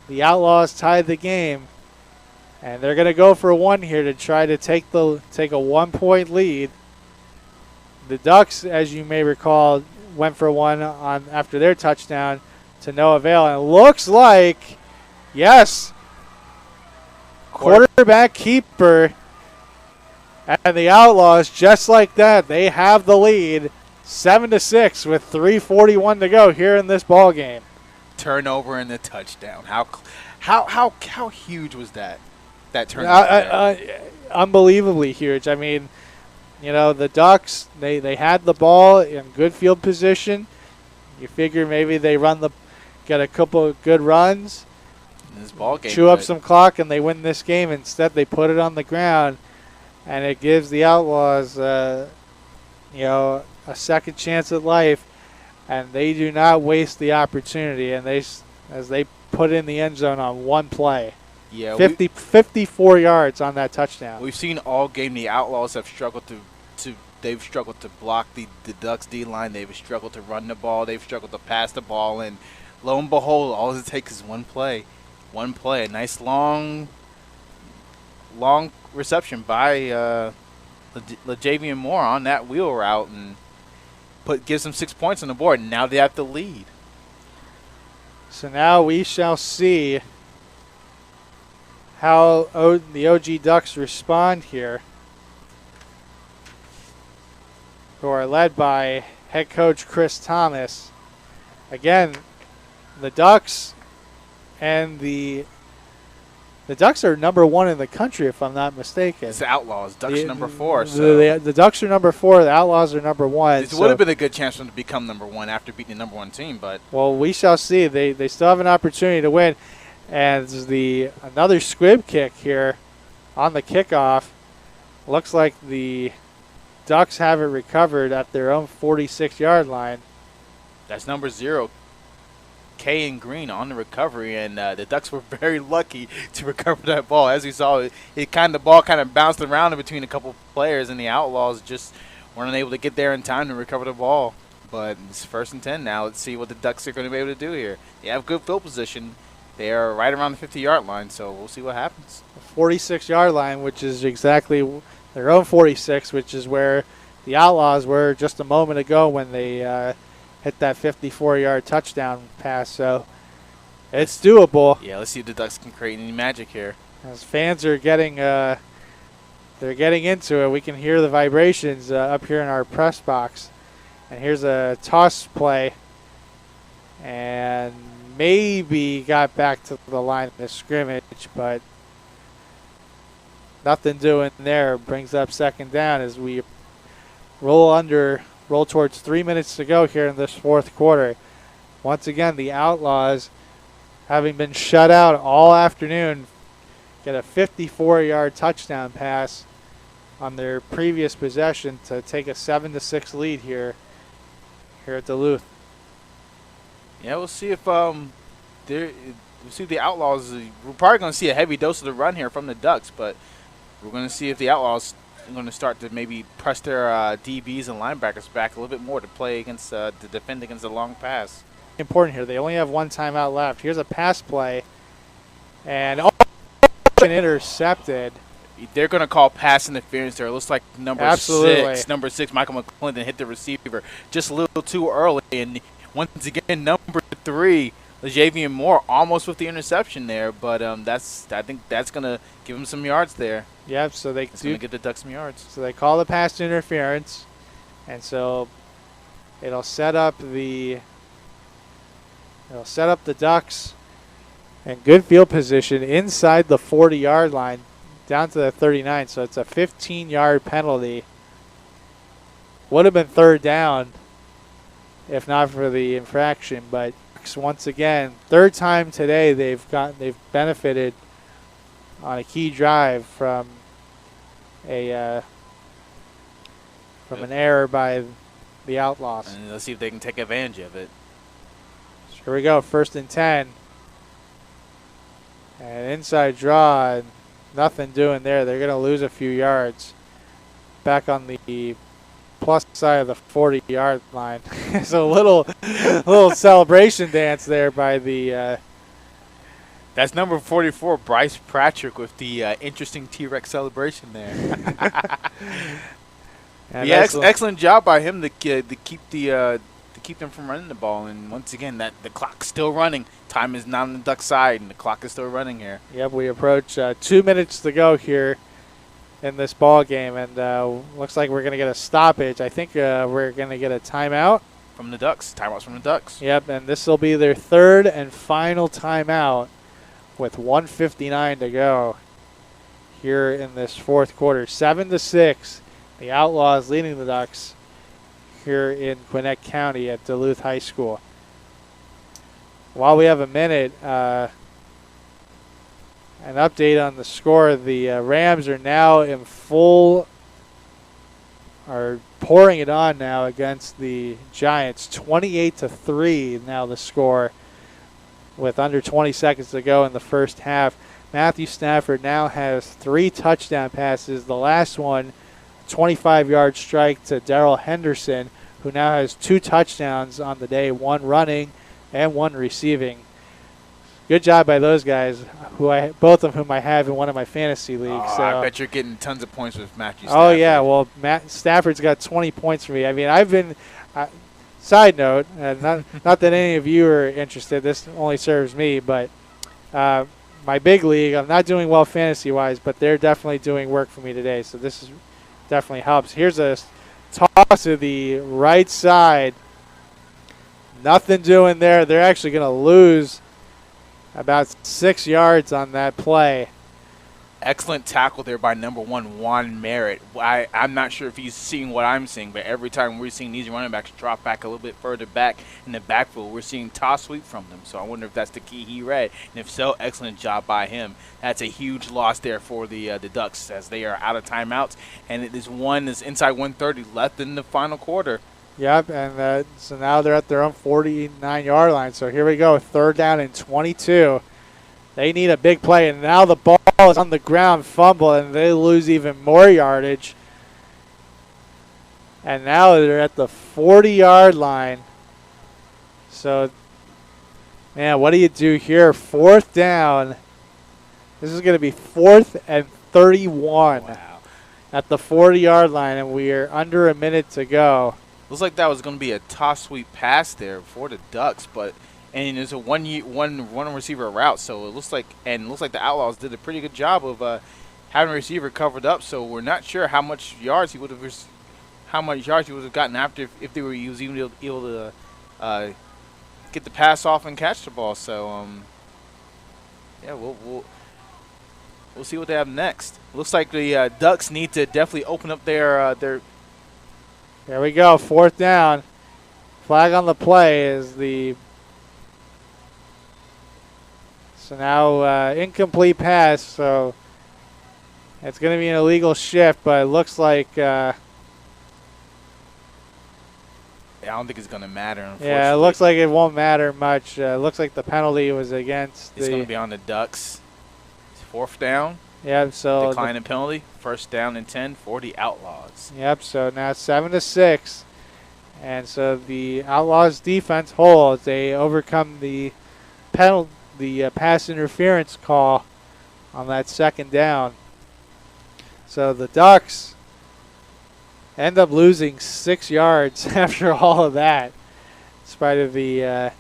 the Outlaws tied the game, and they're going to go for 1 here to try to take a 1-point lead. The Ducks, as you may recall, went for 1 after their touchdown to no avail. And it looks like, yes, quarterback keeper. And the Outlaws, just like that, they have the lead, 7-6 with 3:41 to go here in this ball game. Turnover and the touchdown. How huge was that turnover? Unbelievably huge. I mean, you know, the Ducks, they had the ball in good field position. You figure maybe they get a couple of good runs, in this ball game, chew up some clock, and they win this game. Instead, they put it on the ground, and it gives the Outlaws, a second chance at life, and they do not waste the opportunity. And as they put it in the end zone on one play. Yeah, 54 yards on that touchdown. We've seen all game the Outlaws have struggled they've struggled to block the Ducks D-line. They've struggled to run the ball. They've struggled to pass the ball. And lo and behold, all it takes is one play. One play. A nice long reception by LaJavian Moore on that wheel route and gives them 6 points on the board. And now they have to lead. So now we shall see how the OG Ducks respond here, who are led by head coach Chris Thomas. Again, the Ducks and the Ducks are number 1 in the country, if I'm not mistaken. It's the Outlaws. Ducks are number 4. So. The Ducks are number 4. The Outlaws are number 1. This would have been a good chance for them to become number 1 after beating the number 1 team. But well, we shall see. They still have an opportunity to win. And another squib kick here on the kickoff. Looks like the Ducks have it recovered at their own 46-yard line. That's number 0, Kay in green on the recovery, and the Ducks were very lucky to recover that ball. As we saw, the ball kind of bounced around in between a couple players, and the Outlaws just weren't able to get there in time to recover the ball. But it's 1st and 10 now. Let's see what the Ducks are going to be able to do here. They have good field position. They are right around the 50-yard line, so we'll see what happens. 46-yard line, which is exactly their own 46, which is where the Outlaws were just a moment ago when they hit that 54-yard touchdown pass. So it's doable. Yeah, let's see if the Ducks can create any magic here. As fans are getting they're getting into it. We can hear the vibrations up here in our press box. And here's a toss play. And maybe got back to the line of scrimmage, but nothing doing there. Brings up 2nd down as we roll towards 3 minutes to go here in this 4th quarter. Once again, the Outlaws, having been shut out all afternoon, get a 54-yard touchdown pass on their previous possession to take a 7-6 lead here at Duluth. Yeah, we'll see if we'll see the Outlaws. We're probably going to see a heavy dose of the run here from the Ducks, but we're going to see if the Outlaws are going to start to maybe press their DBs and linebackers back a little bit more to play against to defend against the long pass. Important here. They only have one timeout left. Here's a pass play, and intercepted. They're going to call pass interference there. It looks like number 6, Michael McClendon, hit the receiver just a little too early, and once again, number 3, LaJavian Moore, almost with the interception there, but I think that's going to give him some yards there. Yep, so it's going to get the Ducks some yards. So they call the pass interference, and so it'll set up the Ducks in good field position inside the 40-yard line down to the 39. So it's a 15-yard penalty. Would have been 3rd down if not for the infraction, but once again, 3rd time today they've benefited on a key drive from an error by the Outlaws. And let's see if they can take advantage of it. So here we go, 1st and 10. And inside draw, nothing doing there. They're going to lose a few yards. Back on the plus side of the 40-yard line. So a little celebration dance there by the that's number 44, Bryce Patrick, with the interesting T-Rex celebration there. Yeah, excellent job by him to keep them from running the ball. And once again, the clock's still running. Time is not on the Ducks' side, and the clock is still running here. Yep, we approach 2 minutes to go here in this ball game, and looks like we're going to get a stoppage. I think we're going to get a timeout from the Ducks. Timeouts from the Ducks. Yep, and this will be their 3rd and final timeout with 1:59 to go here in this 4th quarter. 7-6, the Outlaws leading the Ducks here in Gwinnett County at Duluth High School. While we have a minute, an update on the score. The Rams are now are pouring it on now against the Giants. 28-3 now the score. with under 20 seconds to go in the first half. Matthew Stafford now has 3 touchdown passes. The last one, 25-yard strike to Darrell Henderson, who now has 2 touchdowns on the day, 1 running and 1 receiving. Good job by those guys, both of whom I have in one of my fantasy leagues. Oh, so. I bet you're getting tons of points with Matthew Stafford. Oh, yeah. Well, Stafford's got 20 points for me. I mean, I've been side note, not that any of you are interested. This only serves me, but my big league, I'm not doing well fantasy-wise, but they're definitely doing work for me today. So this definitely helps. Here's a toss to the right side. Nothing doing there. They're actually going to lose about 6 yards on that play. Excellent tackle there by number 1, Juan Merritt. I'm not sure if he's seeing what I'm seeing, but every time we're seeing these running backs drop back a little bit further back in the backfield, we're seeing toss sweep from them. So I wonder if that's the key he read. And if so, excellent job by him. That's a huge loss there for the Ducks as they are out of timeouts. And it is inside 130 left in the final quarter. Yep, and so now they're at their own 49-yard line. So here we go, 3rd down and 22. They need a big play, and now the ball is on the ground, fumble, and they lose even more yardage. And now they're at the 40-yard line. So, man, what do you do here? 4th down. This is going to be 4th and 31 at the 40-yard line, and we are under a minute to go. Looks like that was going to be a toss sweep pass there for the Ducks, and it's a one receiver route, so it looks like the Outlaws did a pretty good job of having a receiver covered up. So we're not sure how much yards he would have gotten after if he was even able to get the pass off and catch the ball. So yeah, we'll see what they have next. Looks like the Ducks need to definitely open up their. There we go, 4th down. Flag on the play is the. So now incomplete pass, so it's going to be an illegal shift, but it looks like I don't think it's going to matter, unfortunately. Yeah, it looks like it won't matter much. It looks like the penalty was against It's going to be on the Ducks. 4th down. Yep, so decline and penalty. 1st down and 10 for the Outlaws. Yep, so now it's 7-6. And so the Outlaws defense holds. They overcome the pass interference call on that 2nd down. So the Ducks end up losing 6 yards after all of that, in spite of the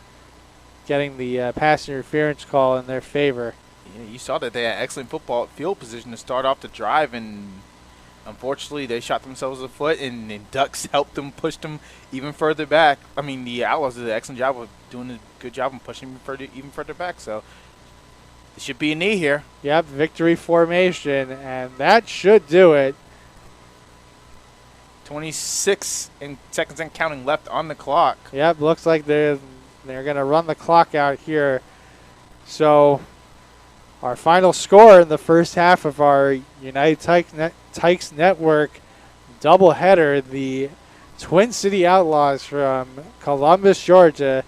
getting the pass interference call in their favor. Yeah, you saw that they had excellent football field position to start off the drive, and unfortunately they shot themselves in the foot, and the Ducks helped them, pushed them even further back. I mean, the Outlaws did an excellent job of doing a good job of pushing them even further back. So it should be a knee here. Yep, victory formation, and that should do it. 26 seconds and counting left on the clock. Yep, looks like they're going to run the clock out here. So our final score in the first half of our United Tykes Network doubleheader, the Twin City Outlaws from Columbus, Georgia,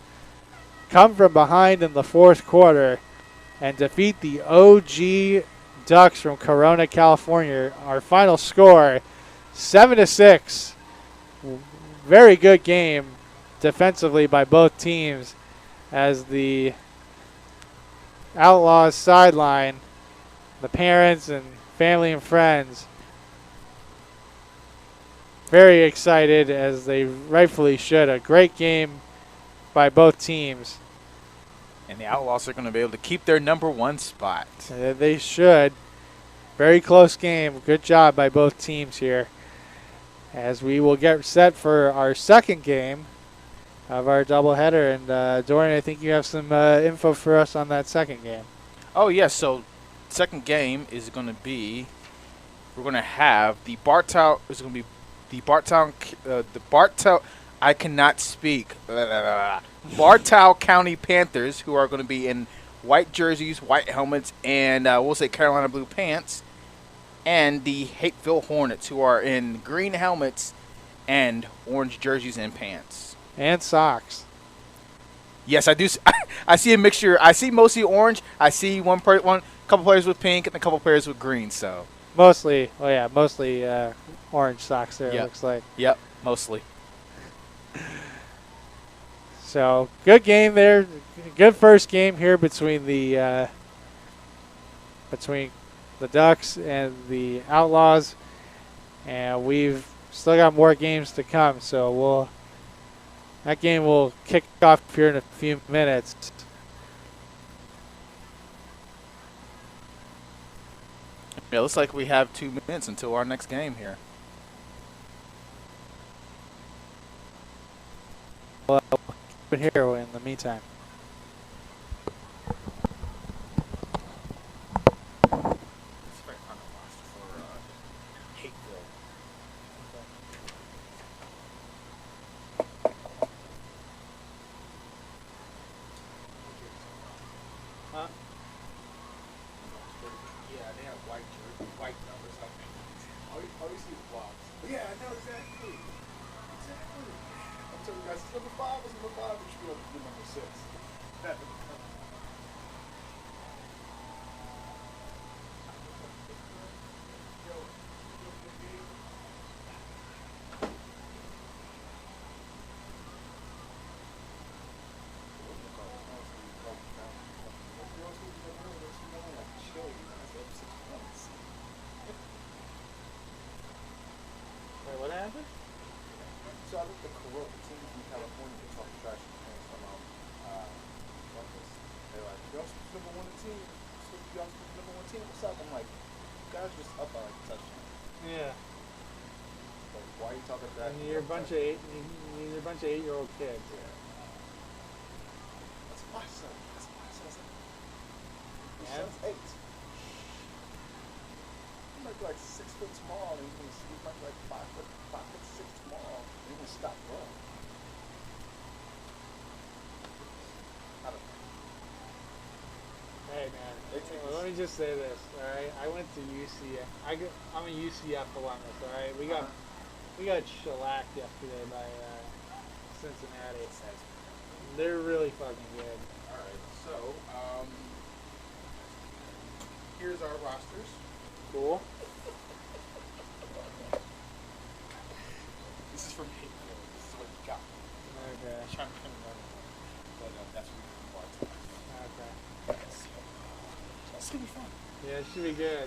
come from behind in the 4th quarter and defeat the OG Ducks from Corona, California. Our final score, 7-6. Very good game defensively by both teams as the Outlaws sideline, the parents and family and friends, very excited as they rightfully should. A great game by both teams. And the Outlaws are going to be able to keep their number 1 spot. They should. Very close game. Good job by both teams here. As we will get set for our 2nd game of our doubleheader. And Dorian, I think you have some info for us on that 2nd game. Oh, yes. So 2nd game is going to be, we're going to have the Bartow, is going to be the Bartow, I cannot speak. Bartow County Panthers, who are going to be in white jerseys, white helmets, and we'll say Carolina blue pants. And the Hapeville Hornets, who are in green helmets and orange jerseys and pants. And socks. Yes, I do. I see a mixture. I see mostly orange. I see one couple players with pink and a couple players with green. So mostly, orange socks there. Yep. It looks like. Yep, mostly. So good game there. Good first game here between the Ducks and the Outlaws, and we've still got more games to come. So that game will kick off here in a few minutes. Yeah, it looks like we have 2 minutes until our next game here. Well, keep it here in the meantime. What happened? So I looked at the team from California that talked trash from Memphis. They're like, y'all supposed to number one team. Y'all supposed to number one team. What's up? I'm like, you guys just up by like a touchdown. Yeah. Like, why are you talking that? And you're a bunch of 8-year-old kids. Yeah. That's my son. That's my son. His son's 8. He might be like 6 foot small, and he might be like 5'6" small, and he's gonna stop running. I don't know. Hey man, let me just say this, all right? I went to UCF. I'm a UCF alumnus, all right? We got shellacked yesterday by Cincinnati. They're really fucking good. All right, so here's our rosters. Cool. This is from Hapeville. This is what you got. Okay. I'm trying to remember, but that's what we can watch. Okay. It's gonna be fun. Yeah, it should be good.